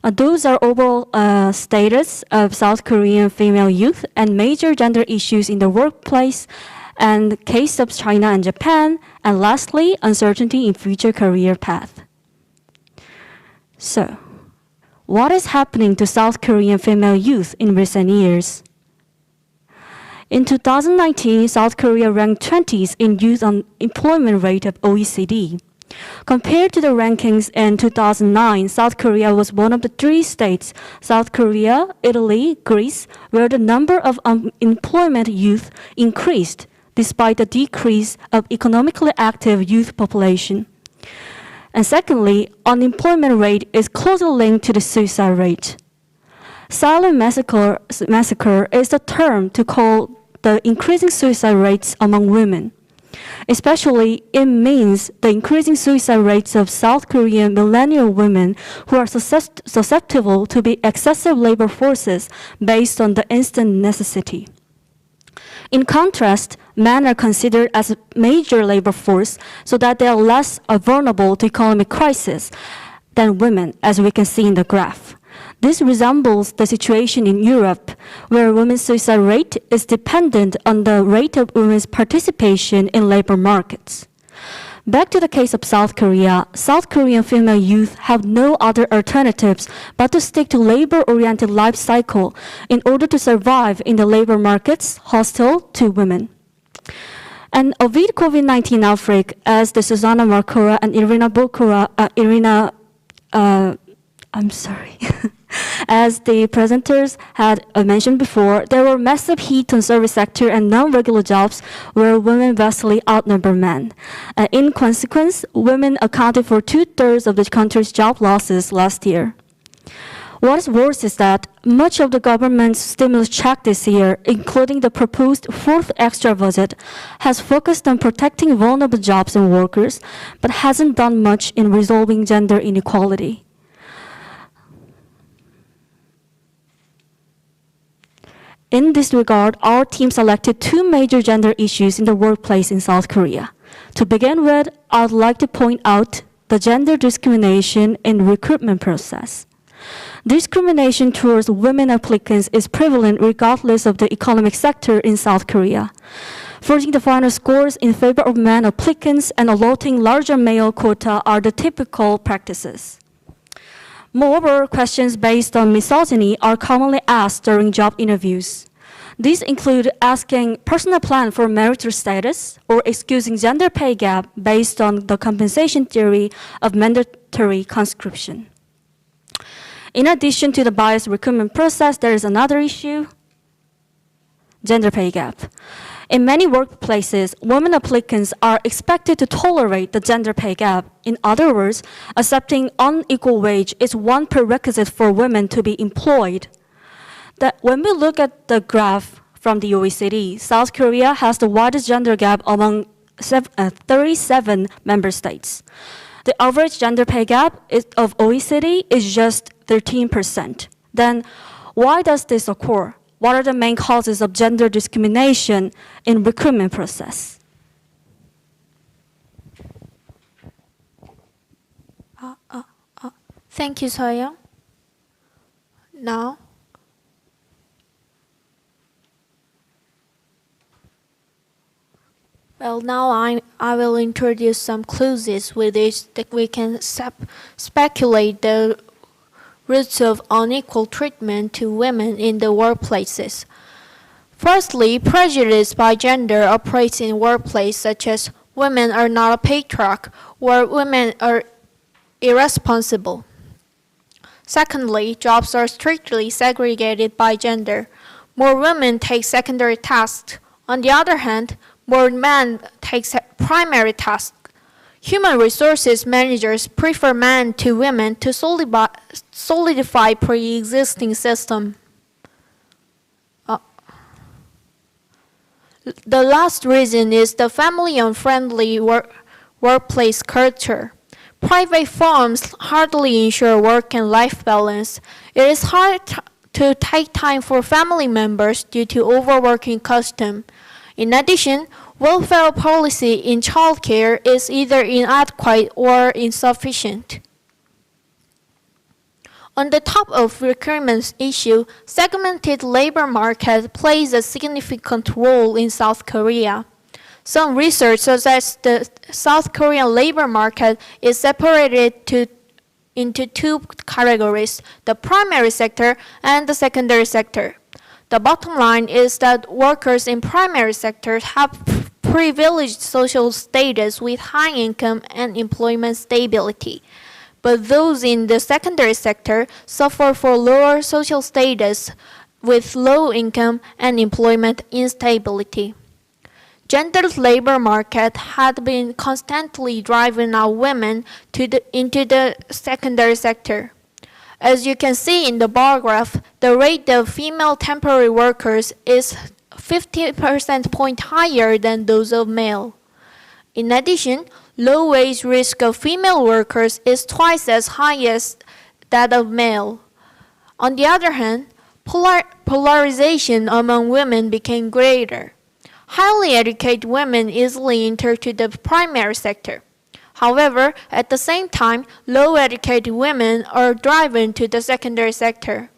Those are overall status of South Korean female youth and major gender issues in the workplace, and case of China and Japan, and lastly, uncertainty in future career path. So, what is happening to South Korean female youth in recent years? In 2019, South Korea ranked 20th in youth unemployment rate of OECD. Compared to the rankings in 2009, South Korea was one of the 3 states, South Korea, Italy, Greece, where the number of unemployment youth increased despite the decrease of economically active youth population. And secondly, unemployment rate is closely linked to the suicide rate. Silent massacre is the term to call the increasing suicide rates among women. Especially, it means the increasing suicide rates of South Korean millennial women who are susceptible to the excessive labor forces based on the instant necessity. In contrast, men are considered as a major labor force so that they are less vulnerable to economic crisis than women, as we can see in the graph. This resembles the situation in Europe, where women's suicide rate is dependent on the rate of women's participation in labor markets. Back to the case of South Korea, South Korean female youth have no other alternatives but to stick to labor-oriented life cycle in order to survive in the labor markets hostile to women. And amid COVID-19 outbreak, as the Susanna Markura and as the presenters had mentioned before, there were massive hit on service sector and non-regular jobs where women vastly outnumber men. In consequence, women accounted for 2/3 of the country's job losses last year. What is worse is that much of the government's stimulus check this year, including the proposed 4th extra budget, has focused on protecting vulnerable jobs and workers, but hasn't done much in resolving gender inequality. In this regard, our team selected 2 major gender issues in the workplace in South Korea. To begin with, I would like to point out the gender discrimination in recruitment process. Discrimination towards women applicants is prevalent regardless of the economic sector in South Korea. Forging the final scores in favor of men applicants and allotting larger male quota are the typical practices. Moreover, questions based on misogyny are commonly asked during job interviews. These include asking personal plan for marital status or excusing gender pay gap based on the compensation theory of mandatory conscription. In addition to the biased recruitment process, there is another issue: gender pay gap. In many workplaces, women applicants are expected to tolerate the gender pay gap. In other words, accepting unequal wage is one prerequisite for women to be employed. When we look at the graph from the OECD, South Korea has the widest gender gap among 37 member states. The average gender pay gap of OECD is just 13%. Then, why does this occur? What are the main causes of gender discrimination in recruitment process? Thank you, Soyoung. Now, I will introduce some clues with which that we can speculate the roots of unequal treatment to women in the workplaces. Firstly, prejudice by gender operates in workplace such as women are not a patriarch or women are irresponsible. Secondly, jobs are strictly segregated by gender. More women take secondary tasks. On the other hand, more men take primary tasks. Human resources managers prefer men to women to solidify pre-existing system. The last reason is the family-unfriendly workplace culture. Private firms hardly ensure work and life balance. It is hard to take time for family members due to overworking custom. In addition, welfare policy in childcare is either inadequate or insufficient. On the top of recruitment issue, segmented labor market plays a significant role in South Korea. Some research suggests the South Korean labor market is separated into two categories, the primary sector and the secondary sector. The bottom line is that workers in primary sectors have privileged social status with high income and employment stability. But those in the secondary sector suffer for lower social status with low income and employment instability. Gendered labor market had been constantly driving out women into the secondary sector. As you can see in the bar graph, the rate of female temporary workers is 50% point higher than those of male. In addition, low wage risk of female workers is twice as high as that of male. On the other hand, polarization among women became greater. Highly educated women easily enter to the primary sector. However, at the same time, low-educated women are driven to the secondary sector.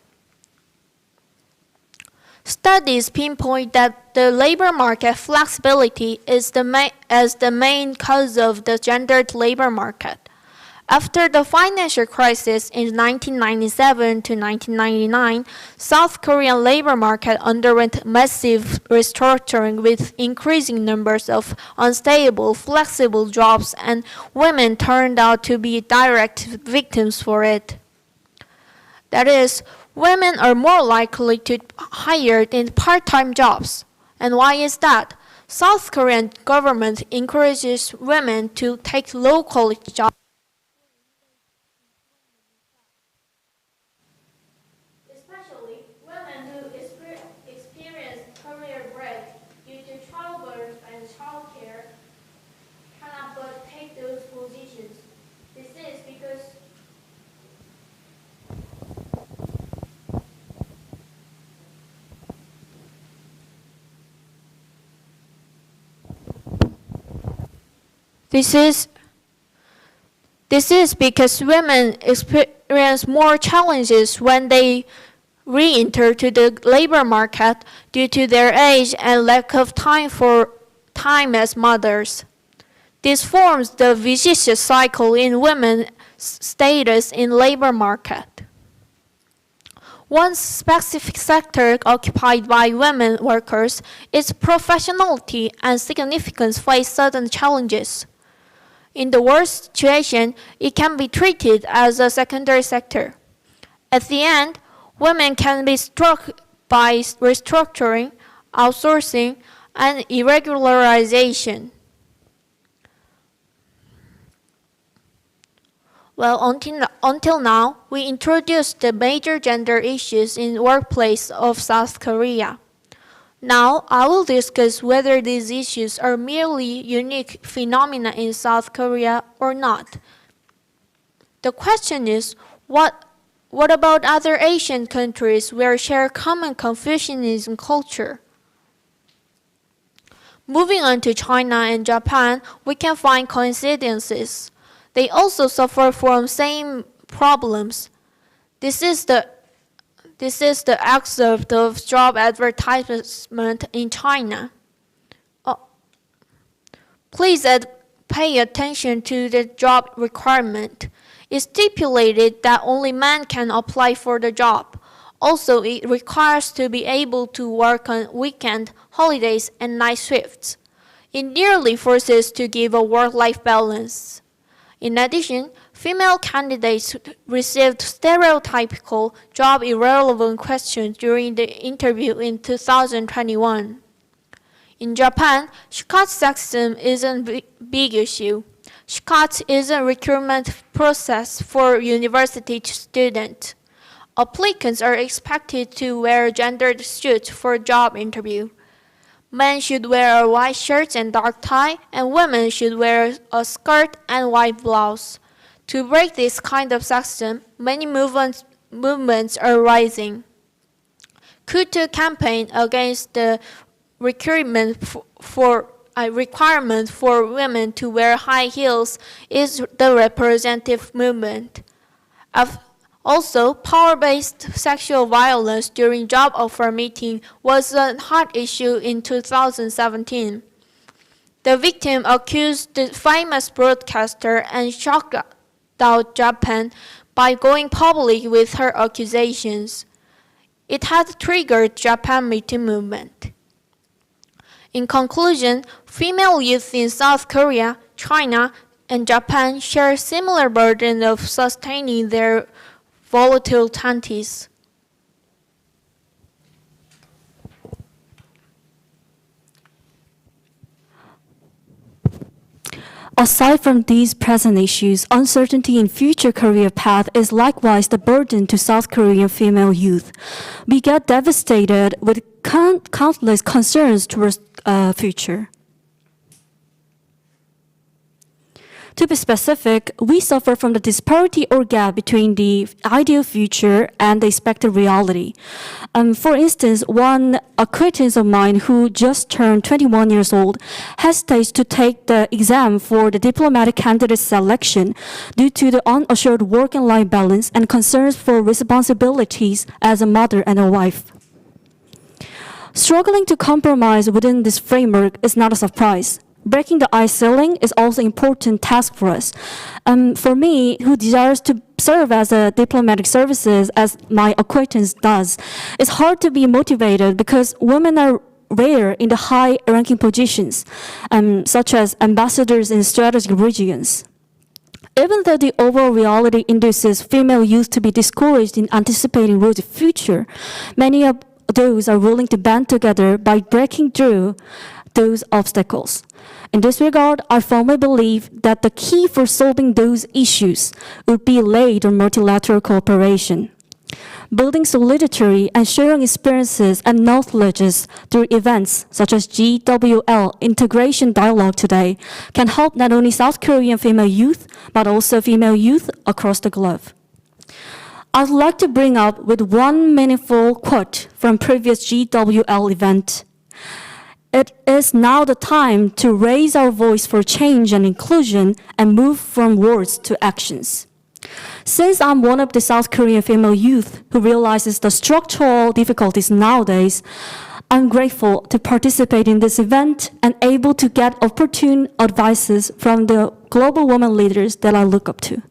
Studies pinpoint that the labor market flexibility is the main cause of the gendered labor market. After the financial crisis in 1997 to 1999, South Korean labor market underwent massive restructuring with increasing numbers of unstable, flexible jobs, and women turned out to be direct victims for it. That is, women are more likely to be hired in part-time jobs. And why is that? South Korean government encourages women to take low-quality jobs. This is because women experience more challenges when they re-enter to the labor market due to their age and lack of time as mothers. This forms the vicious cycle in women's status in labor market. One specific sector occupied by women workers, its professionality and significance face certain challenges. In the worst situation, it can be treated as a secondary sector. At the end, women can be struck by restructuring, outsourcing, and irregularization. Well, until now, we introduced the major gender issues in the workplace of South Korea. Now, I will discuss whether these issues are merely unique phenomena in South Korea or not. The question is, what about other Asian countries where share common Confucianism culture? Moving on to China and Japan, we can find coincidences. They also suffer from same problems. This is the excerpt of job advertisement in China. Please pay attention to the job requirement. It's stipulated that only men can apply for the job. Also, it requires to be able to work on weekend, holidays, and night shifts. It nearly forces to give a work-life balance. In addition, female candidates received stereotypical job-irrelevant questions during the interview in 2021. In Japan, shikatsu sexism isn't a big issue. Shikatsu is a recruitment process for university students. Applicants are expected to wear gendered suits for job interview. Men should wear a white shirt and dark tie, and women should wear a skirt and white blouse. To break this kind of sexism, many movements are rising. Kutu campaign against the requirement for women to wear high heels is the representative movement. Also, power-based sexual violence during job offer meeting was a hot issue in 2017. The victim accused the famous broadcaster and shocked out Japan by going public with her accusations. It had triggered Japan Me Too movement. In conclusion, female youth in South Korea, China, and Japan share a similar burden of sustaining their volatile 20s. Aside from these present issues, uncertainty in future career path is likewise the burden to South Korean female youth. We get devastated with countless concerns towards future. To be specific, we suffer from the disparity or gap between the ideal future and the expected reality. For instance, one acquaintance of mine who just turned 21 years old hesitates to take the exam for the diplomatic candidate selection due to the unassured work and life balance and concerns for responsibilities as a mother and a wife. Struggling to compromise within this framework is not a surprise. Breaking the ice ceiling is also an important task for us. For me, who desires to serve as a diplomatic services as my acquaintance does, it's hard to be motivated because women are rare in the high-ranking positions, such as ambassadors in strategic regions. Even though the overall reality induces female youth to be discouraged in anticipating rosy future, many of those are willing to band together by breaking through those obstacles. In this regard, I firmly believe that the key for solving those issues would be laid on multilateral cooperation. Building solidarity and sharing experiences and knowledges through events such as GWL Intergenerational Dialogue today can help not only South Korean female youth, but also female youth across the globe. I'd like to bring up with one meaningful quote from previous GWL event. It is now the time to raise our voice for change and inclusion and move from words to actions. Since I'm one of the South Korean female youth who realizes the structural difficulties nowadays, I'm grateful to participate in this event and able to get opportune advices from the global women leaders that I look up to.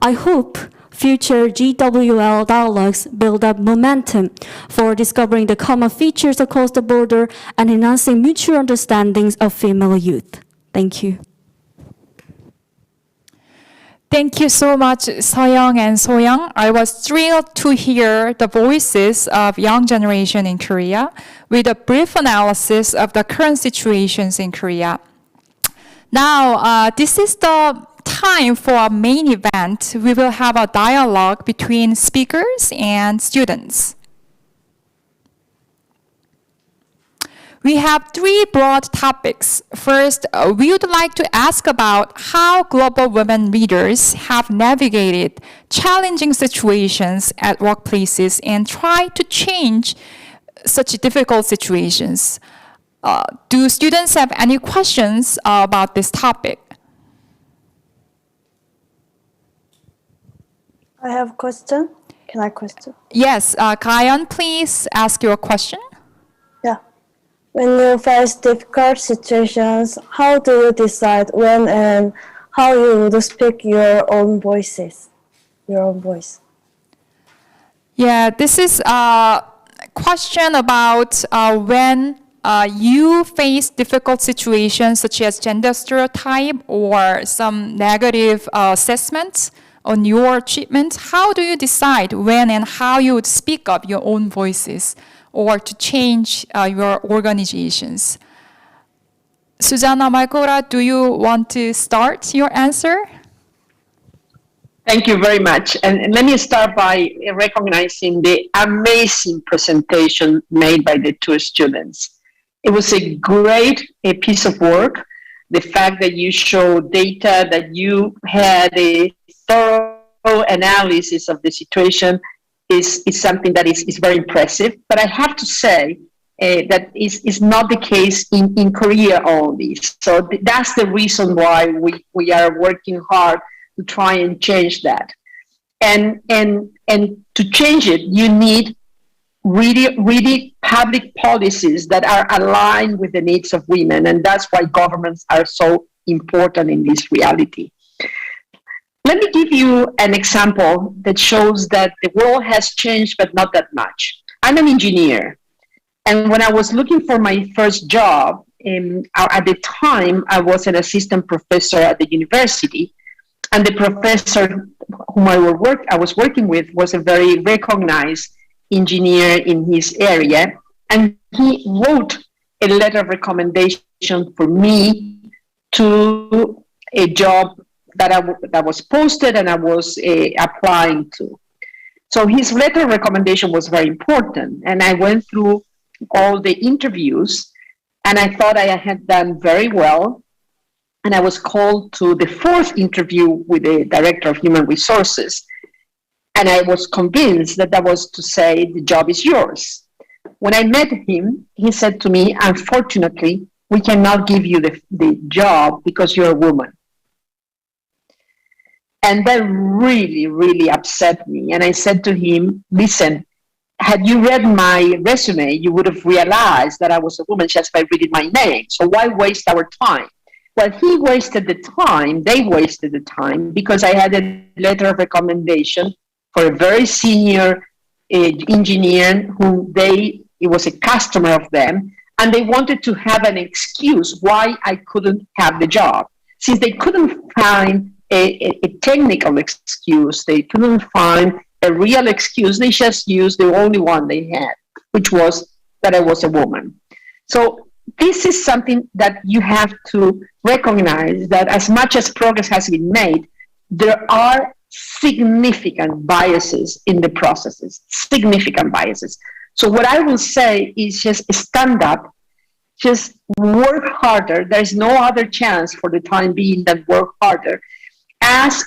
I hope future GWL dialogues build up momentum for discovering the common features across the border and enhancing mutual understandings of female youth. Thank you. Thank you so much, Seoyoung and Soyoung. I was thrilled to hear the voices of young generation in Korea with a brief analysis of the current situations in Korea. Now, this is the time for our main event. We will have a dialogue between speakers and students. We have three broad topics. First, we would like to ask about how global women leaders have navigated challenging situations at workplaces and try to change such difficult situations. Do students have any questions about this topic? I have a question. Can I question? Yes, Kayan, please ask your question. Yeah. When you face difficult situations, how do you decide when and how you would speak your own voices? Your own voice. Yeah, this is a question about when you face difficult situations such as gender stereotype or some negative assessments on your treatment. How do you decide when and how you would speak up your own voices or to change your organizations? Susanna Malkora, do you want to start your answer? Thank you very much. And let me start by recognizing the amazing presentation made by the two students. It was a great piece of work. The fact that you showed data, that you had a thorough analysis of the situation is something that is very impressive. But I have to say that is not the case in Korea only. So that's the reason why we are working hard to try and change that. And to change it, you need really public policies that are aligned with the needs of women. And that's why governments are so important in this reality. Let me give you an example that shows that the world has changed, but not that much. I'm an engineer. And when I was looking for my first job, at the time, I was an assistant professor at the university. And the professor whom I was working with was a very recognized engineer in his area. And he wrote a letter of recommendation for me to a job that was posted and I was applying to. So his letter of recommendation was very important. And I went through all the interviews and I thought I had done very well. And I was called to the fourth interview with the director of human resources. And I was convinced that was to say, the job is yours. When I met him, he said to me, unfortunately, we cannot give you the job because you're a woman. And that really, really upset me. And I said to him, listen, had you read my resume, you would have realized that I was a woman just by reading my name. So why waste our time? Well, he wasted the time, they wasted the time, because I had a letter of recommendation for a very senior engineer who it was a customer of them, and they wanted to have an excuse why I couldn't have the job. Since they couldn't find a technical excuse, they couldn't find a real excuse, they just used the only one they had, which was that I was a woman. So this is something that you have to recognize, that as much as progress has been made, there are significant biases in the processes, significant biases. So what I will say is just stand up, just work harder. There's no other chance for the time being than work harder. As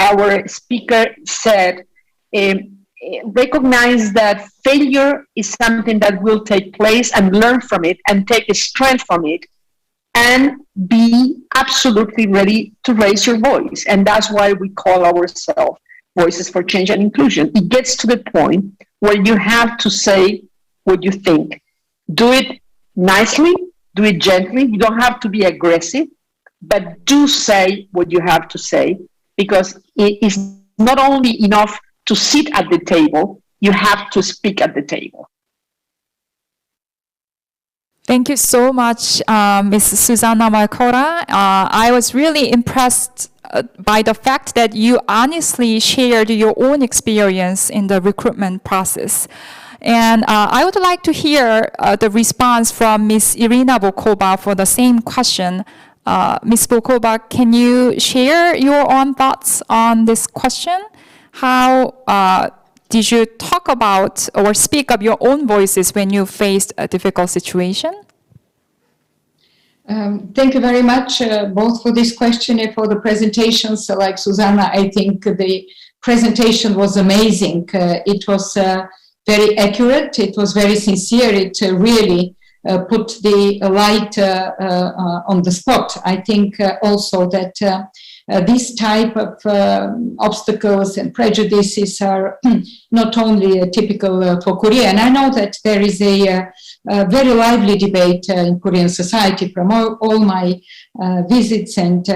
our speaker said, recognize that failure is something that will take place, and learn from it and take a strength from it, and be absolutely ready to raise your voice. And that's why we call ourselves Voices for Change and Inclusion. It gets to the point where you have to say what you think. Do it nicely, do it gently. You don't have to be aggressive, but do say what you have to say, because it is not only enough to sit at the table, you have to speak at the table. Thank you so much, Ms. Susanna Malcora. I was really impressed by the fact that you honestly shared your own experience in the recruitment process. And I would like to hear the response from Ms. Irina Bokova for the same question. Ms. Bokova, can you share your own thoughts on this question? How did you talk about or speak up your own voices when you faced a difficult situation? Thank you very much, both for this question and for the presentations. Like Susanna, I think the presentation was amazing. It was very accurate. It was very sincere. It really put the light on the spot. I think also that these type of obstacles and prejudices are not only typical for Korea. And I know that there is a very lively debate in Korean society from all my visits and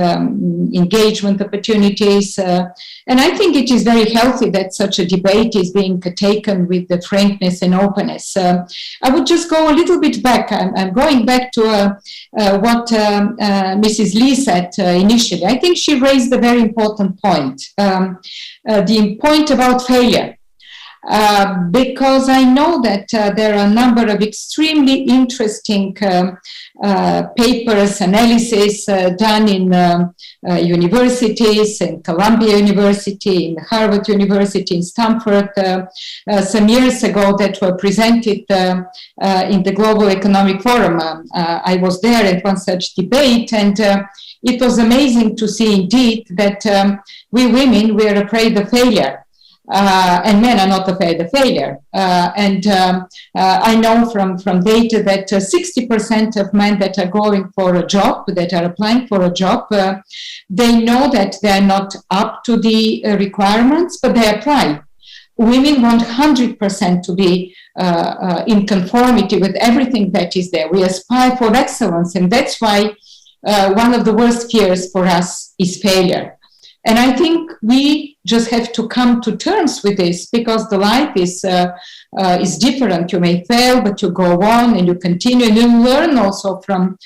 engagement opportunities. And I think it is very healthy that such a debate is being taken with the frankness and openness. I would just go a little bit back. I'm going back to what Mrs. Lee said initially. I think she raised a very important point, the point about failure. Because I know that there are a number of extremely interesting papers, analysis done in universities, in Columbia University, in Harvard University, in Stanford, some years ago that were presented in the Global Economic Forum. I was there at one such debate, and it was amazing to see indeed that we women were afraid of failure. And men are not afraid of failure. I know from data that 60% of men that are going for a job, that are applying for a job, they know that they are not up to the requirements, but they apply. Women want 100% to be in conformity with everything that is there. We aspire for excellence, and that's why one of the worst fears for us is failure. And I think we just have to come to terms with this, because the life is different. You may fail, but you go on and you continue, and you learn also from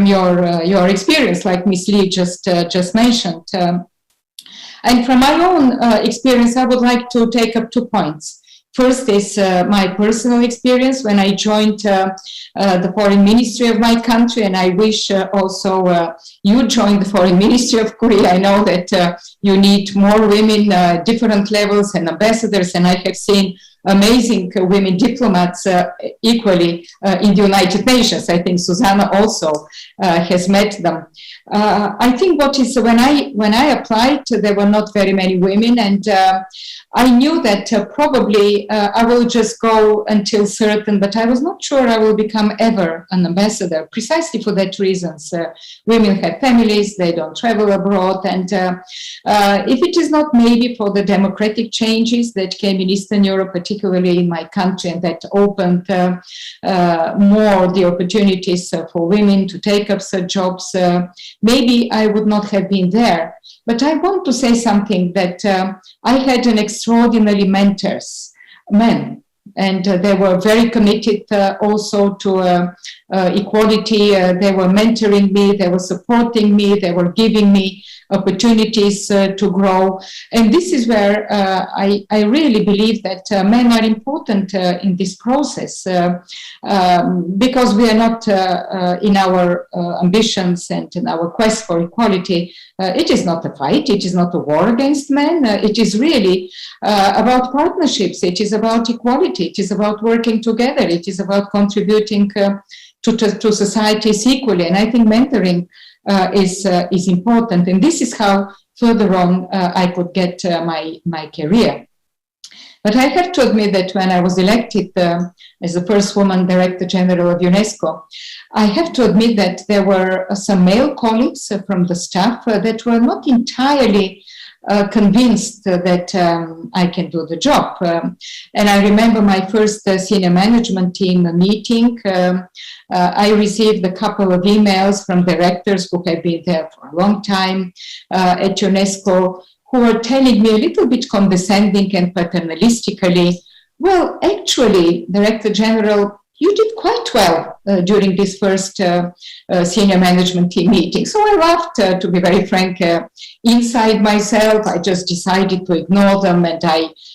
your experience, like Ms. Lee just mentioned. And from my own experience, I would like to take up 2 points. First is my personal experience when I joined the foreign ministry of my country, and I wish also you join the foreign ministry of Korea. I know that you need more women, different levels and ambassadors, and I have seen amazing women diplomats equally in the United Nations. I think Susanna also has met them. I think what is when I applied, there were not very many women, and I knew that probably I will just go until certain, but I was not sure I will become ever an ambassador, precisely for that reasons. Women have families, they don't travel abroad, and if it is not maybe for the democratic changes that came in Eastern Europe, particularly in my country, and that opened more the opportunities for women to take up such jobs, maybe I would not have been there. But I want to say something that I had an extraordinary mentors, men, and they were very committed also to equality. They were mentoring me, they were supporting me, they were giving me opportunities to grow. And this is where I really believe that men are important in this process because we are not in our ambitions and in our quest for equality. It is not a fight, it is not a war against men. It is really about partnerships, it is about equality, it is about working together, it is about contributing to societies equally. And I think mentoring is important, and this is how further on I could get my career. But I have to admit that when I was elected as the first woman Director General of UNESCO, I have to admit that there were some male colleagues from the staff that were not entirely convinced that I can do the job. And I remember my first senior management team meeting. I received a couple of emails from directors who have been there for a long time at UNESCO, who were telling me a little bit condescending and paternalistically, well, actually, Director General, you did quite well during this first senior management team meeting. So I laughed, to be very frank, inside myself. I just decided to ignore them, and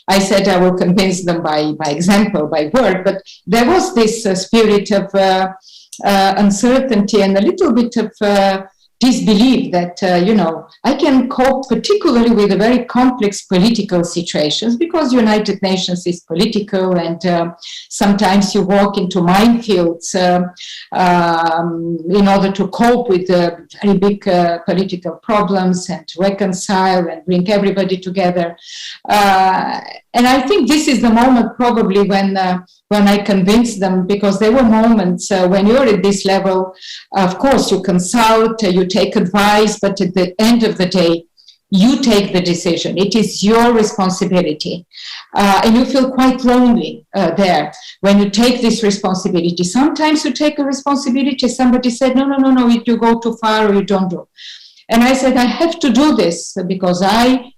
I said I will convince them by example, by word. But there was this spirit of uncertainty and a little bit of disbelief that, I can cope particularly with a very complex political situations, because United Nations is political, and sometimes you walk into minefields in order to cope with very big political problems and reconcile and bring everybody together. And I think this is the moment probably when I convinced them, because there were moments when you're at this level, of course, you consult, you take advice, but at the end of the day, you take the decision. It is your responsibility. And you feel quite lonely there when you take this responsibility. Sometimes you take a responsibility, somebody said, no, you go too far or you don't do. And I said, I have to do this because I'm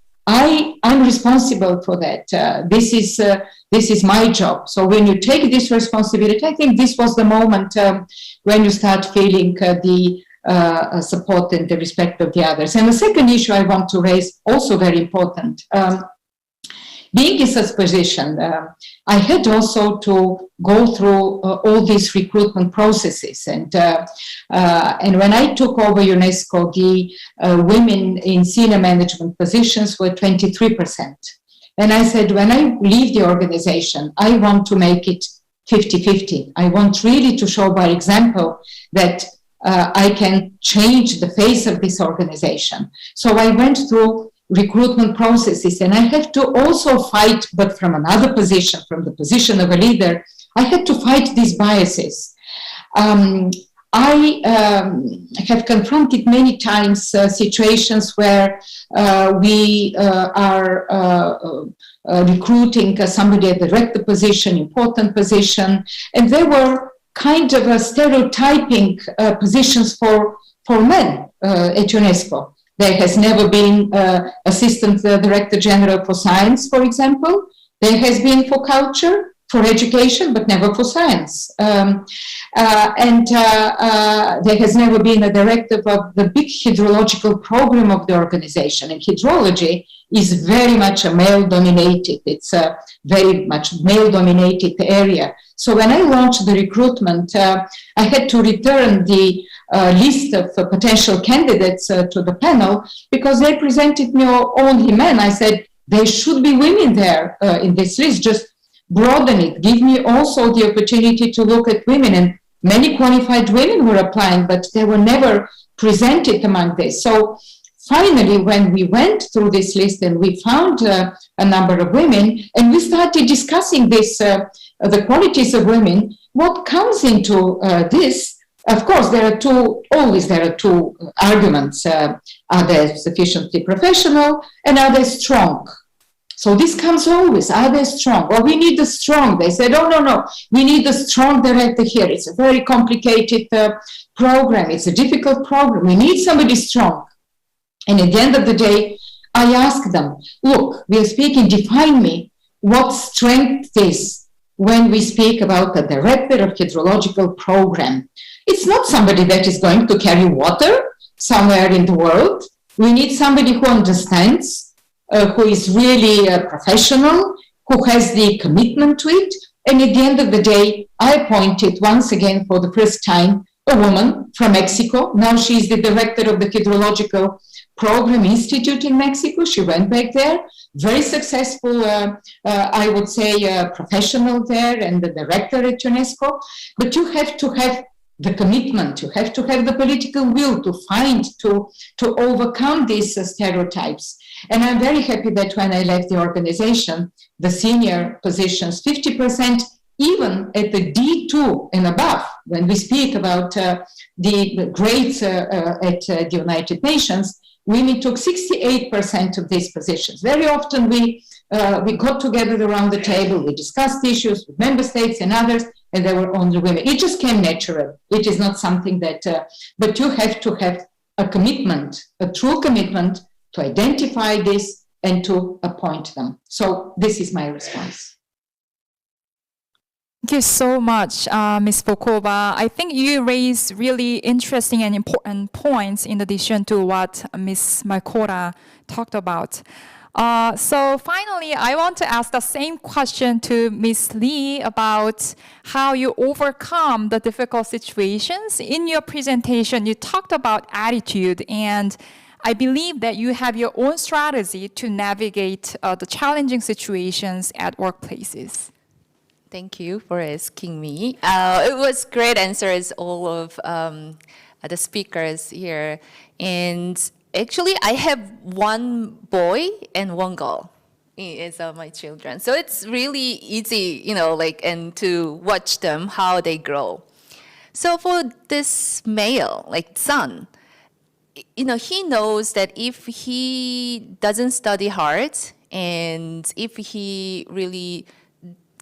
responsible for that. This is my job. So when you take this responsibility, I think this was the moment when you start feeling the support and the respect of the others. And the second issue I want to raise, also very important, being in such position, I had also to go through all these recruitment processes. And when I took over UNESCO, the women in senior management positions were 23%. And I said, when I leave the organization, I want to make it 50-50. I want really to show by example that I can change the face of this organization. So I went through recruitment processes, and I had to also fight, but from another position, from the position of a leader, I had to fight these biases. I have confronted many times situations where we are recruiting somebody at the director position, important position, and there were kind of a stereotyping positions for men at UNESCO. There has never been Assistant Director General for Science, for example. There has been for culture, for education, but never for science. And there has never been a director of the big hydrological program of the organization. And hydrology is very much a male-dominated, it's a very much male-dominated area. So when I launched the recruitment, I had to return the list of potential candidates to the panel because they presented me only men. I said, there should be women there in this list, just broaden it. Give me also the opportunity to look at women. And many qualified women were applying, but they were never presented among this. So finally, when we went through this list and we found a number of women, and we started discussing this, the qualities of women, what comes into this, of course, there are two arguments. Are they sufficiently professional, and are they strong? So this comes always, are they strong? Well, we need the strong. They said, oh, no, we need the strong director here. It's a very complicated program. It's a difficult program. We need somebody strong. And at the end of the day, I asked them, look, we are speaking, define me what strength is when we speak about the director of hydrological program. It's not somebody that is going to carry water somewhere in the world. We need somebody who understands, who is really a professional, who has the commitment to it. And at the end of the day, I appointed once again for the first time a woman from Mexico. Now she's the director of the Hydrological Program Institute in Mexico. She went back there, very successful, I would say, professional there and the director at UNESCO. But you have to have the commitment, you have to have the political will to find, to overcome these stereotypes. And I'm very happy that when I left the organization, the senior positions, 50%, even at the D2 and above, when we speak about the grades at the United Nations, women took 68% of these positions. Very often we got together around the table, we discussed issues with member states and others, and there were only women. It just came natural. It is not something that, but you have to have a commitment, a true commitment to identify this and to appoint them. So this is my response. Thank you so much, Ms. Volkova. I think you raised really interesting and important points in addition to what Ms. Malkora talked about. So finally, I want to ask the same question to Ms. Lee about how you overcome the difficult situations. In your presentation, you talked about attitude, and I believe that you have your own strategy to navigate the challenging situations at workplaces. Thank you for asking me. It was great answers, all of the speakers here. And actually, I have one boy and one girl as my children. So it's really easy, and to watch them, how they grow. So for this male, like son, he knows that if he doesn't study hard and if he really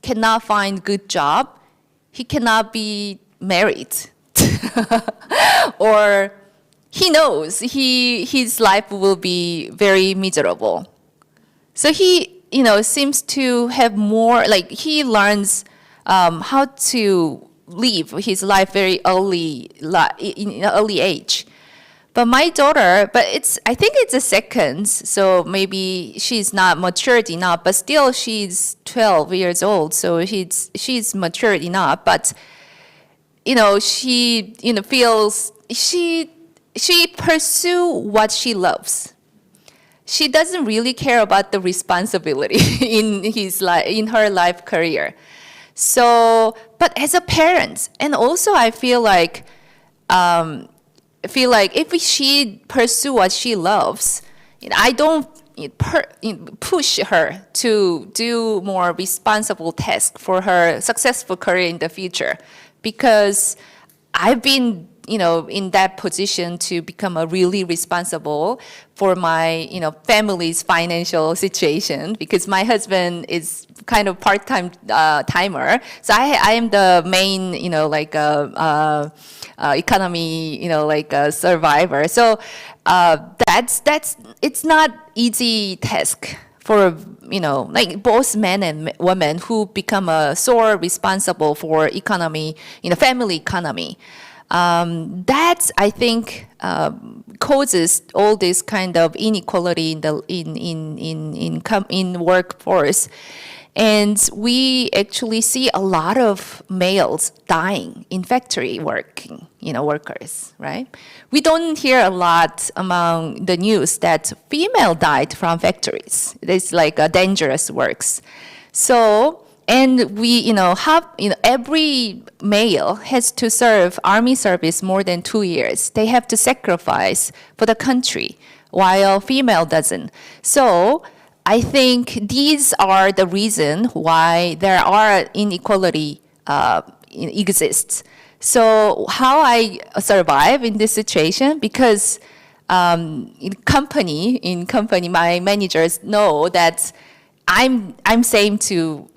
cannot find good job, he cannot be married. Or he knows his life will be very miserable. So he, seems to have more, like he learns how to live his life very early, in an early age. But my daughter, I think it's a second, so maybe she's not matured enough, but still she's 12 years old, so she's matured enough. But, she, feels, she pursue what she loves. She doesn't really care about the responsibility in her life career. So, but as a parent, and also I feel like if she pursue what she loves, I don't push her to do more responsible tasks for her successful career in the future, because I've been in that position to become a really responsible for my family's financial situation, because my husband is kind of part-time timer, so I am the main economy, a survivor. So it's not easy task for, both men and women who become a sole responsible for economy, family economy. That, I think, causes all this kind of inequality in workforce. And we actually see a lot of males dying in factory working, workers, right? We don't hear a lot among the news that female died from factories. It's like a dangerous works. So, and we, every male has to serve army service more than 2 years. They have to sacrifice for the country, while female doesn't. So, I think these are the reason why there are inequality exists. So how I survive in this situation, because in company, my managers know that I'm saying to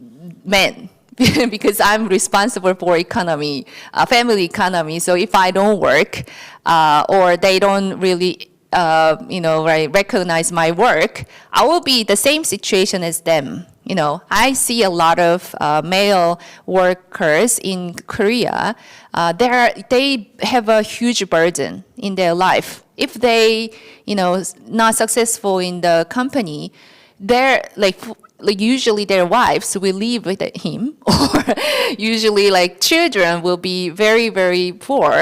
men because I'm responsible for economy, family economy. So if I don't work or they don't really recognize my work, I will be the same situation as them. I see a lot of male workers in Korea. They have a huge burden in their life. If they, not successful in the company, they're usually their wives will live with him, or usually children will be very, very poor.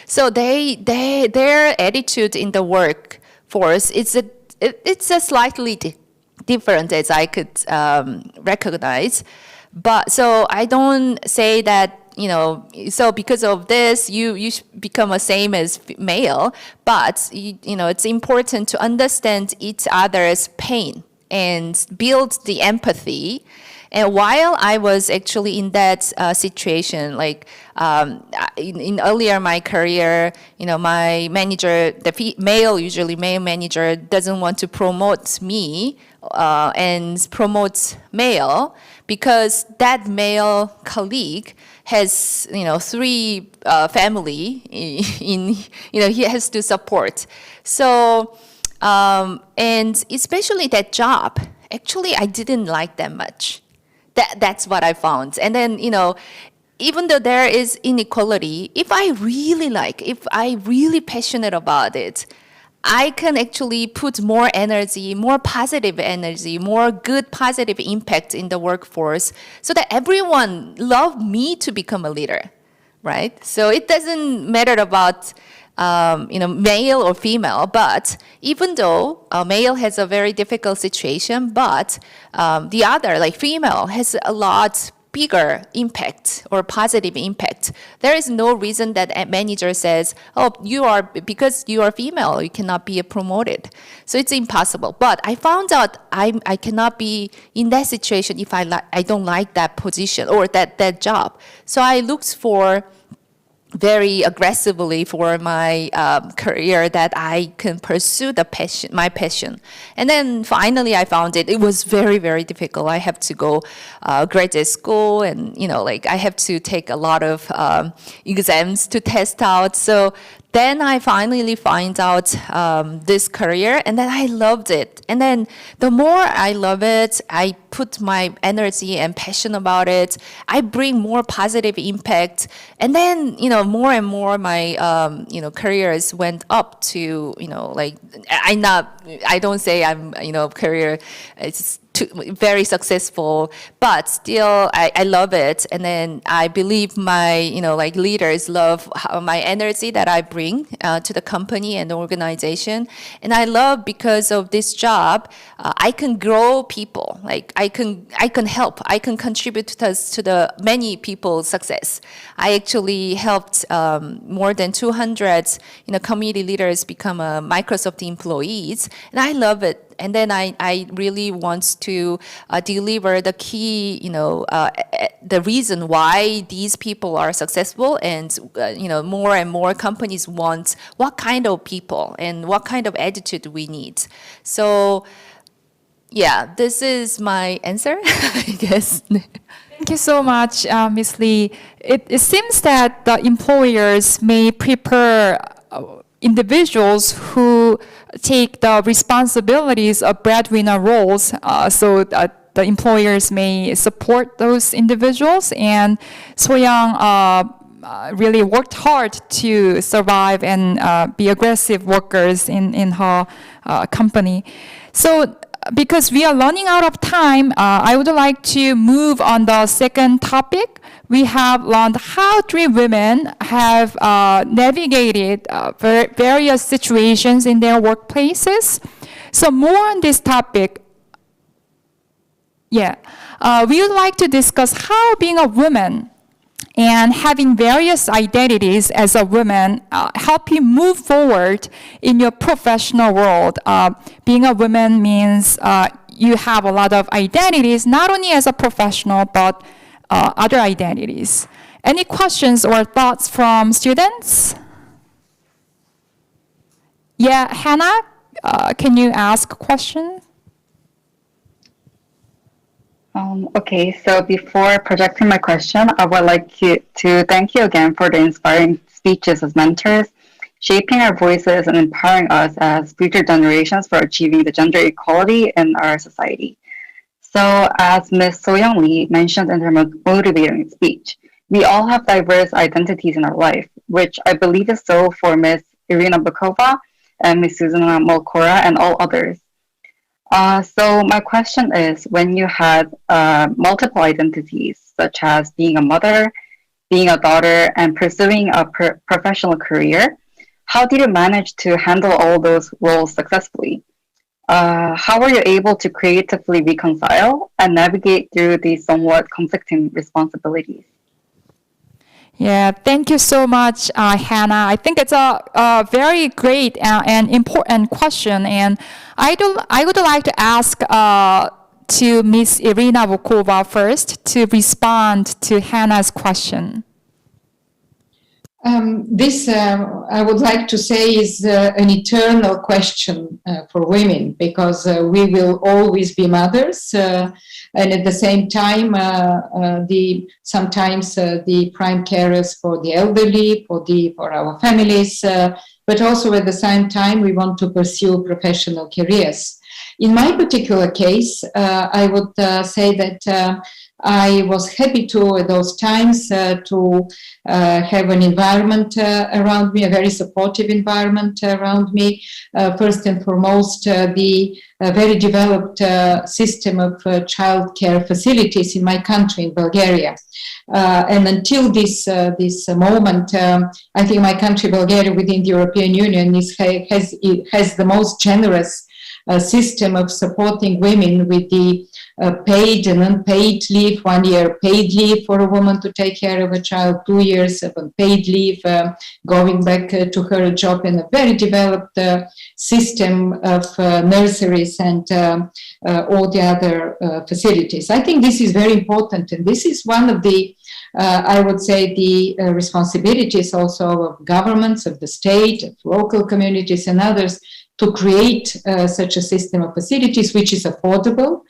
So their attitude in the workforce it's a slightly different, as I could recognize. But so I don't say that so because of this you become the same as male, but it's important to understand each other's pain and build the empathy. And while I was actually in that situation, in earlier my career, my manager, usually male manager, doesn't want to promote me and promote male, because that male colleague has 3 family he has to support. So and especially that job, actually I didn't like that much, That's what I found. And then, even though there is inequality, if I really passionate about it, I can actually put more energy, more positive energy, more good positive impact in the workforce so that everyone love me to become a leader, right? So it doesn't matter about male or female, but even though a male has a very difficult situation, but the other, like female, has a lot bigger impact or positive impact. There is no reason that a manager says, oh, because you are female, you cannot be promoted. So it's impossible. But I found out I cannot be in that situation if I don't like that position or that job. So I looked for very aggressively for my career that I can pursue my passion. And then finally I found it was very, very difficult. I have to go graduate school and, I have to take a lot of exams to test out. So then I finally find out this career, and then I loved it. And then the more I love it, I put my energy and passion about it. I bring more positive impact, and then more and more my careers went up to I don't say I'm career it's very successful, but still I love it. And then I believe my leaders love my energy that I bring to the company and the organization. And I love because of this job, I can grow people. Like I can help, I can contribute to the many people's success. I actually helped more than 200 community leaders become Microsoft employees, and I love it. And then I really want to deliver the key, the reason why these people are successful, and more and more companies want what kind of people and what kind of attitude we need. So, yeah, this is my answer, I guess. Thank you so much, Ms. Lee. It seems that the employers may prepare individuals who take the responsibilities of breadwinner roles, so that the employers may support those individuals. And So-young really worked hard to survive and be aggressive workers in her company. So because we are running out of time, I would like to move on the second topic. We have learned how three women have navigated various situations in their workplaces. So more on this topic. We would like to discuss how being a woman and having various identities as a woman help you move forward in your professional world. Being a woman means you have a lot of identities, not only as a professional, but other identities. Any questions or thoughts from students? Yeah, Hannah, can you ask a question? Okay, so before projecting my question, I would like to thank you again for the inspiring speeches as mentors, shaping our voices and empowering us as future generations for achieving the gender equality in our society. So as Ms. So-young Lee mentioned in her motivating speech, we all have diverse identities in our life, which I believe is so for Ms. Irina Bokova and Ms. Susanna Molkora and all others. So my question is, when you had multiple identities, such as being a mother, being a daughter, and pursuing a professional career, how did you manage to handle all those roles successfully? How were you able to creatively reconcile and navigate through these somewhat conflicting responsibilities? Yeah, thank you so much, Hannah. I think it's a very great and important question, and I would like to ask to Ms. Irina Vukova first to respond to Hannah's question. This, I would like to say, is an eternal question for women, because we will always be mothers, and at the same time, sometimes the prime carers for the elderly, for our families, but also at the same time, we want to pursue professional careers. In my particular case, I would say that I was happy to, at those times, to have an environment around me, a very supportive environment around me. First and foremost, the very developed system of childcare facilities in my country, in Bulgaria. And until this moment, I think my country, Bulgaria, within the European Union, has the most generous system of supporting women with the paid and unpaid leave, 1 year paid leave for a woman to take care of a child, 2 years of unpaid leave, going back to her job, in a very developed system of nurseries and all the other facilities. I think this is very important, and this is one of the I would say the responsibilities also of governments, of the state, of local communities and others, to create such a system of facilities which is affordable,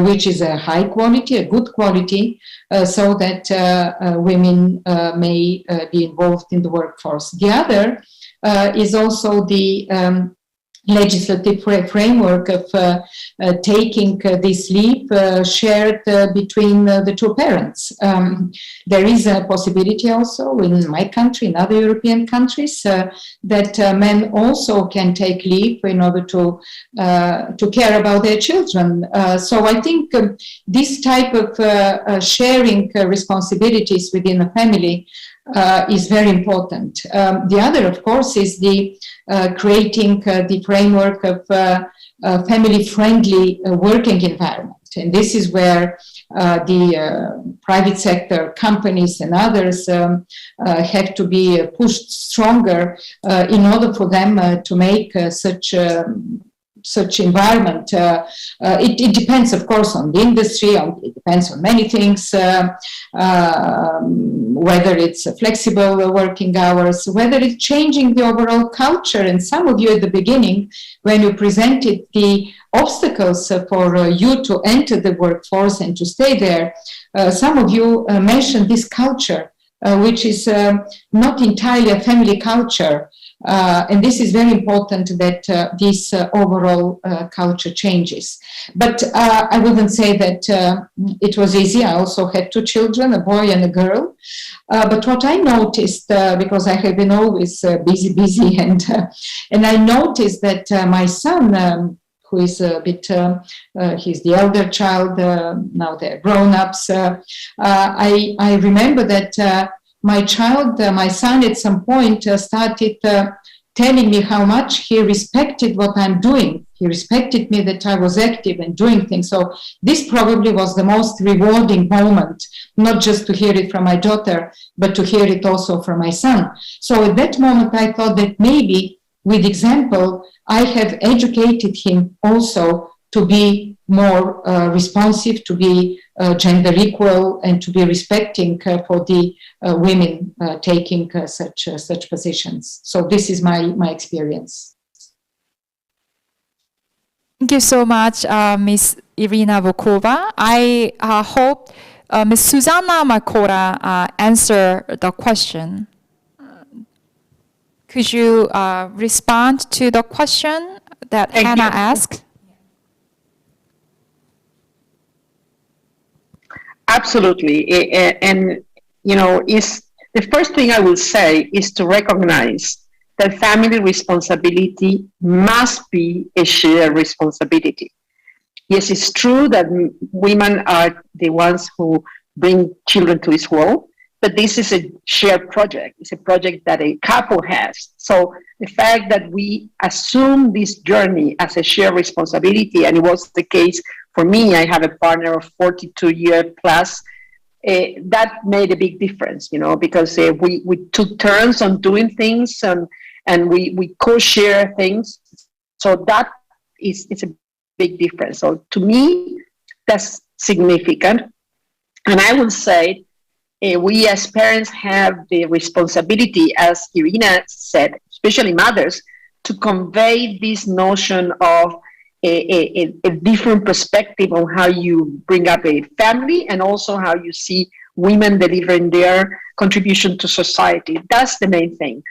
which is a high quality, a good quality, so that women may be involved in the workforce. The other is also the legislative framework of taking this leave shared between the two parents. There is a possibility also in my country, in other European countries, that men also can take leave in order to care about their children. So I think this type of sharing responsibilities within a family is very important. The other, of course, is the creating the framework of family-friendly working environment. And this is where the private sector, companies and others have to be pushed stronger in order for them to make such environment. It depends, of course, on the industry, it depends on many things, whether it's flexible working hours, whether it's changing the overall culture. And some of you at the beginning, when you presented the obstacles for you to enter the workforce and to stay there, some of you mentioned this culture, which is not entirely a family culture. And this is very important that this overall culture changes. But I wouldn't say that it was easy. I also had 2 children, a boy and a girl. But what I noticed, because I have been always busy, and I noticed that my son, who is a bit, he's the elder child, now they're grown-ups. I remember that my son at some point started telling me how much he respected what I'm doing. He respected me that I was active and doing things. So this probably was the most rewarding moment, not just to hear it from my daughter, but to hear it also from my son. So at that moment, I thought that maybe with example, I have educated him also to be more responsive, to be gender equal, and to be respecting for the women taking such positions. So this is my experience. Thank you so much, Ms. Irina Volkova. I hope Ms. Susanna Makora answer the question. Could you respond to the question that Hannah asked? Absolutely. And, you know, the first thing I will say is to recognize that family responsibility must be a shared responsibility. Yes, it's true that women are the ones who bring children to this world, but this is a shared project. It's a project that a couple has. So the fact that we assume this journey as a shared responsibility, and it was the case for me, I have a partner of 42 years plus, that made a big difference, you know, because we took turns on doing things and we co-share things. So that it's a big difference. So to me, that's significant. And I would say we as parents have the responsibility, as Irina said, especially mothers, to convey this notion of a different perspective on how you bring up a family and also how you see women delivering their contribution to society. That's the main thing.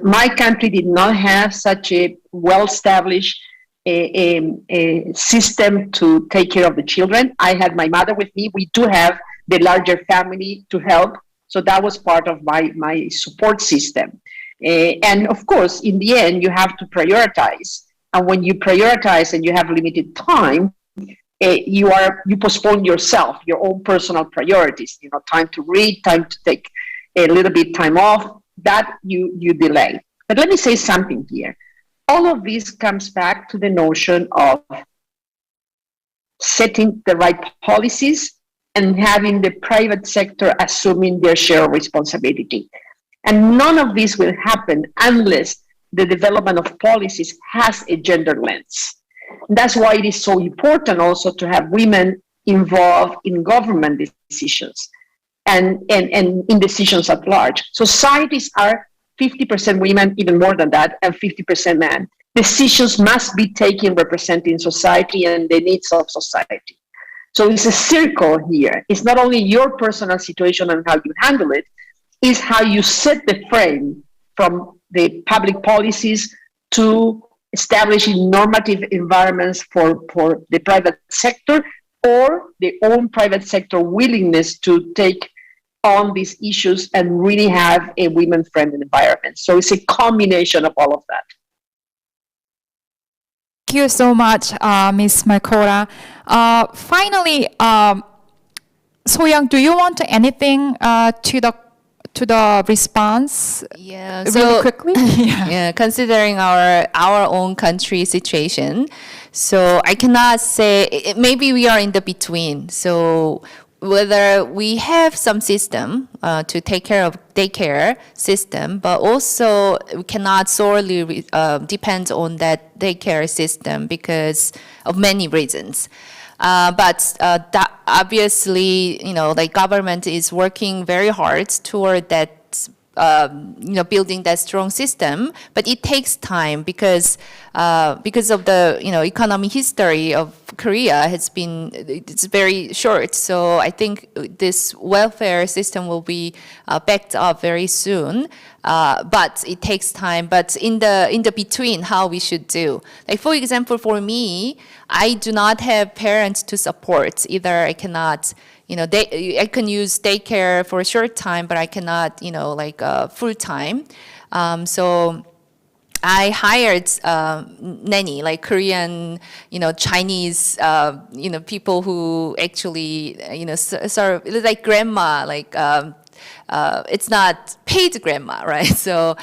My country did not have such a well-established a system to take care of the children. I had my mother with me. We do have the larger family to help. So that was part of my support system. And of course, in the end, you have to prioritize. And when you prioritize and you have limited time, you postpone yourself, your own personal priorities. Time to read, time to take a little bit time off. That you delay. But let me say something here. All of this comes back to the notion of setting the right policies and having the private sector assuming their share of responsibility. And none of this will happen unless the development of policies has a gender lens. That's why it is so important also to have women involved in government decisions and in decisions at large. Societies are 50% women, even more than that, and 50% men. Decisions must be taken representing society and the needs of society. So it's a circle here. It's not only your personal situation and how you handle it, it's how you set the frame from the public policies to establishing normative environments for the private sector or the own private sector willingness to take on these issues and really have a women-friendly environment. So it's a combination of all of that. Thank you so much, Ms. Makora. Finally, So-young, do you want anything to the response? Yeah, really so quickly. yeah, considering our own country situation, so I cannot say maybe we are in the between. So whether we have some system to take care of daycare system, but also we cannot solely depend on that daycare system because of many reasons. But that obviously, the government is working very hard toward that, building that strong system. But it takes time because of the economic history of Korea it's very short. So I think this welfare system will be backed up very soon. But it takes time. But in the between, how we should do. Like for example, for me, I do not have parents to support. Either I cannot, I can use daycare for a short time, but I cannot, full time. So I hired nanny, like Korean, Chinese, people who actually, serve like grandma, like. It's not paid grandma, right? So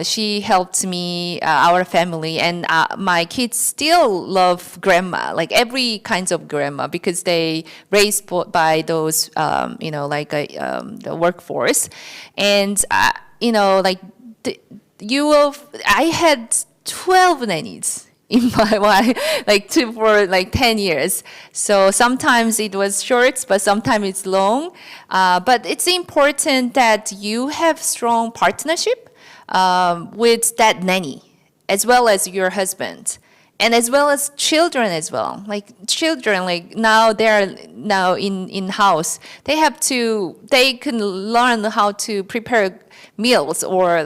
she helped me, our family, and my kids still love grandma, like every kinds of grandma, because they raised by those, the workforce, and I had 12 nannies in my life, for 10 years. So sometimes it was short, but sometimes it's long. But it's important that you have strong partnership with that nanny, as well as your husband, and as well as children as well. Children, now they're now in house. They can learn how to prepare meals or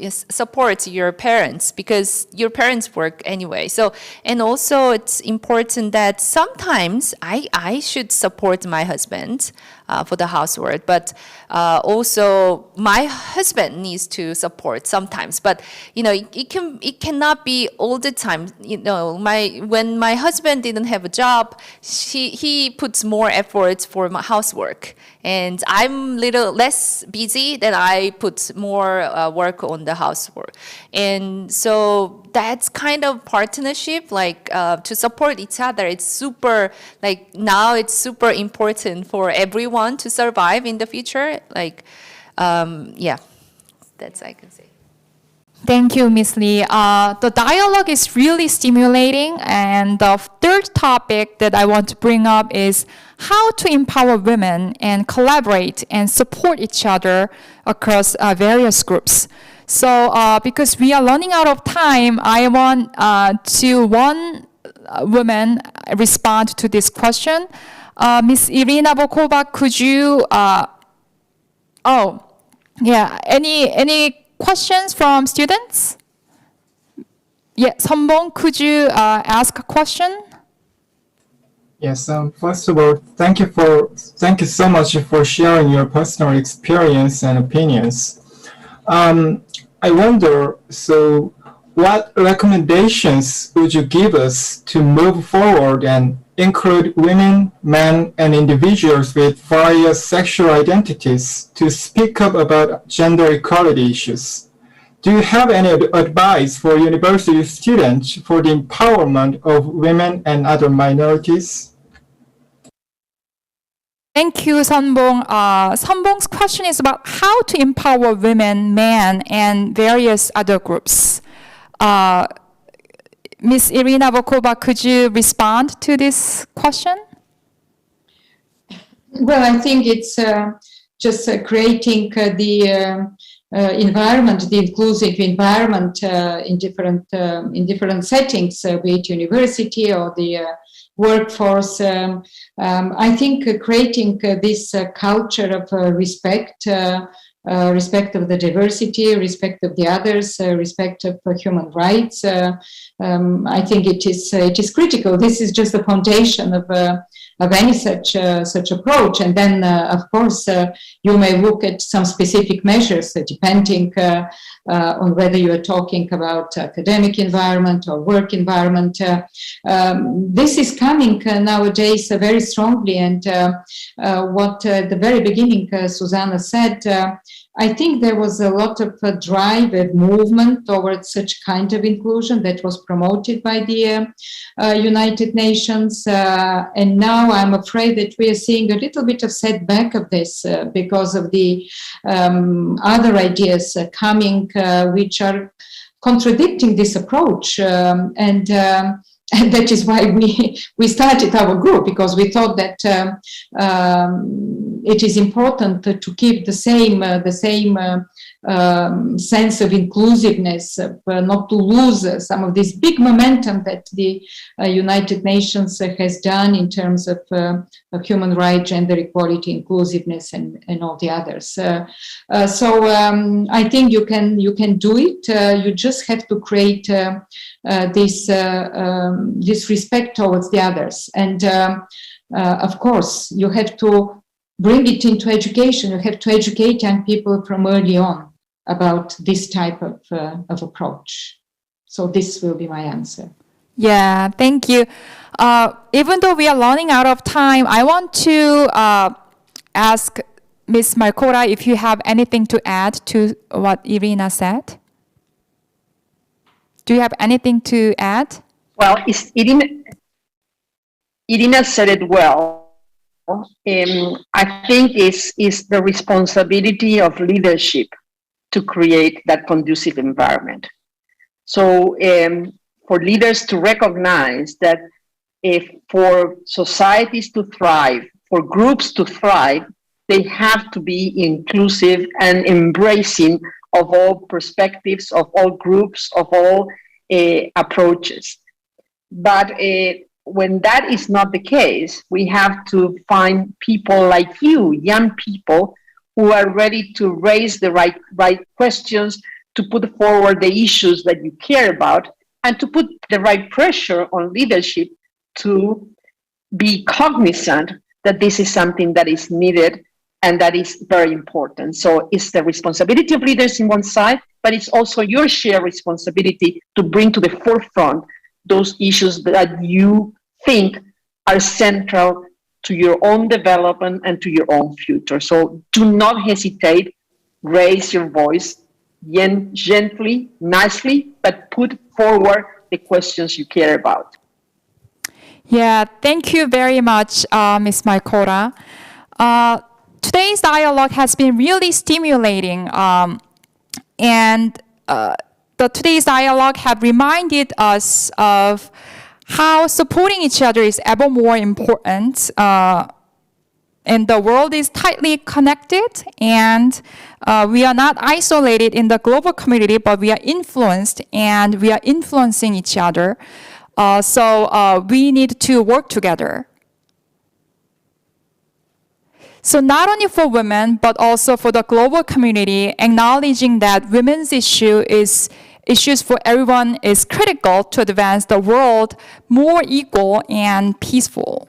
support your parents, because your parents work anyway. So, and also it's important that sometimes I should support my husband for the housework, but also my husband needs to support sometimes. But it cannot be all the time. When my husband didn't have a job, he puts more efforts for my housework, and I'm little less busy, then I put more work on the housework. And so that's kind of partnership, to support each other. It's super, now it's super important for everyone to survive in the future. That's I can say. Thank you, Ms. Lee. The dialogue is really stimulating, and the third topic that I want to bring up is how to empower women and collaborate and support each other across various groups. So because we are running out of time, I want one woman respond to this question. Ms. Irina Bokova, could you, any questions from students? Yeah, Sunbong, could you ask a question? Yes. First of all, thank you so much for sharing your personal experience and opinions. I wonder, so what recommendations would you give us to move forward and include women, men, and individuals with various sexual identities to speak up about gender equality issues? Do you have any advice for university students for the empowerment of women and other minorities? Thank you, Sunbong. Sunbong's question is about how to empower women, men, and various other groups. Ms. Irina Volkova, could you respond to this question? Well, I think it's just creating the environment, the inclusive environment in different settings, be it university or the workforce. I think creating this culture of respect, respect of the diversity, respect of the others, respect of human rights. I think it is critical. This is just the foundation of any such approach. And then, of course, you may look at some specific measures depending on whether you are talking about academic environment or work environment. This is coming nowadays very strongly. And what at the very beginning Susanna said, I think there was a lot of drive and movement towards such kind of inclusion that was promoted by the United Nations. And now I'm afraid that we are seeing a little bit of setback of this because of the other ideas coming, which are contradicting this approach. And that is why we started our group, because we thought that it is important to keep the same sense of inclusiveness, not to lose some of this big momentum that the United Nations has done in terms of human rights, gender equality, inclusiveness, and all the others. So I think you can do it. You just have to create this respect towards the others, and of course you have to bring it into education. You have to educate young people from early on about this type of approach. So this will be my answer. Yeah, thank you. Even though we are running out of time, I want to ask Ms. Markora if you have anything to add to what Irina said. Do you have anything to add? Well, Irina said it well. I think it's the responsibility of leadership to create that conducive environment. So for leaders to recognize that if for societies to thrive, for groups to thrive, they have to be inclusive and embracing of all perspectives, of all groups, of all approaches. But when that is not the case, we have to find people like you, young people, who are ready to raise the right questions, to put forward the issues that you care about, and to put the right pressure on leadership to be cognizant that this is something that is needed and that is very important. So it's the responsibility of leaders in one side, but it's also your shared responsibility to bring to the forefront those issues that you think are central to your own development and to your own future. So do not hesitate, raise your voice gently, nicely, but put forward the questions you care about. Yeah, thank you very much, Ms. Markora. Today's dialogue has been really stimulating, and today's dialogue have reminded us of how supporting each other is ever more important. And the world is tightly connected, and we are not isolated in the global community, but we are influenced, and we are influencing each other. So we need to work together. So not only for women, but also for the global community, acknowledging that women's issue is issues for everyone is critical to advance the world more equal and peaceful.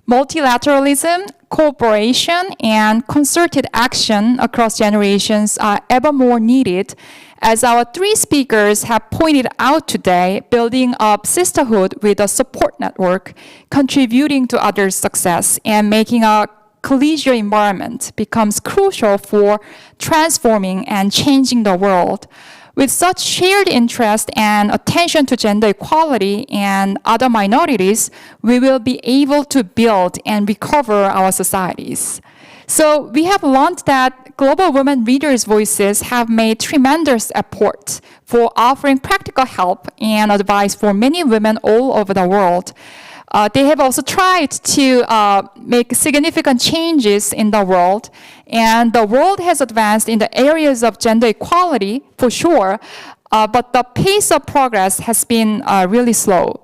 Multilateralism, cooperation, and concerted action across generations are ever more needed, as our three speakers have pointed out today, building up sisterhood with a support network, contributing to others' success, and making a collegial environment becomes crucial for transforming and changing the world. With such shared interest and attention to gender equality and other minorities, we will be able to build and recover our societies. So we have learned that global women leaders' voices have made tremendous efforts for offering practical help and advice for many women all over the world. They have also tried to make significant changes in the world, and the world has advanced in the areas of gender equality, for sure, but the pace of progress has been really slow.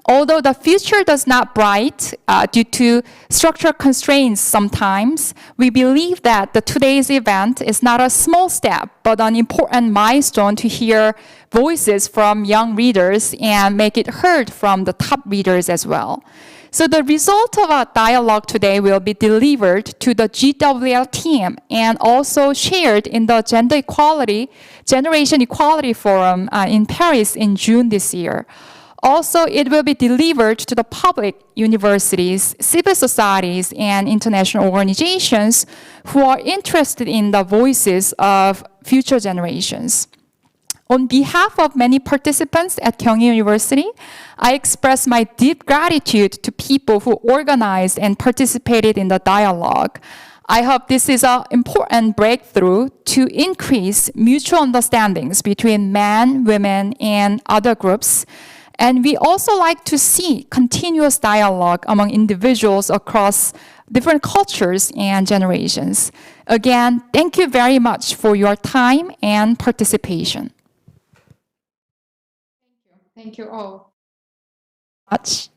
Although the future does not bright due to structural constraints sometimes, we believe that today's event is not a small step, but an important milestone to hear voices from young readers and make it heard from the top readers as well. So the result of our dialogue today will be delivered to the GWL team and also shared in the Generation Equality Forum in Paris in June this year. Also, it will be delivered to the public, universities, civil societies, and international organizations who are interested in the voices of future generations. On behalf of many participants at Kyung University, I express my deep gratitude to people who organized and participated in the dialogue. I hope this is an important breakthrough to increase mutual understandings between men, women, and other groups. And we also like to see continuous dialogue among individuals across different cultures and generations. Again, thank you very much for your time and participation. Thank you all. Much.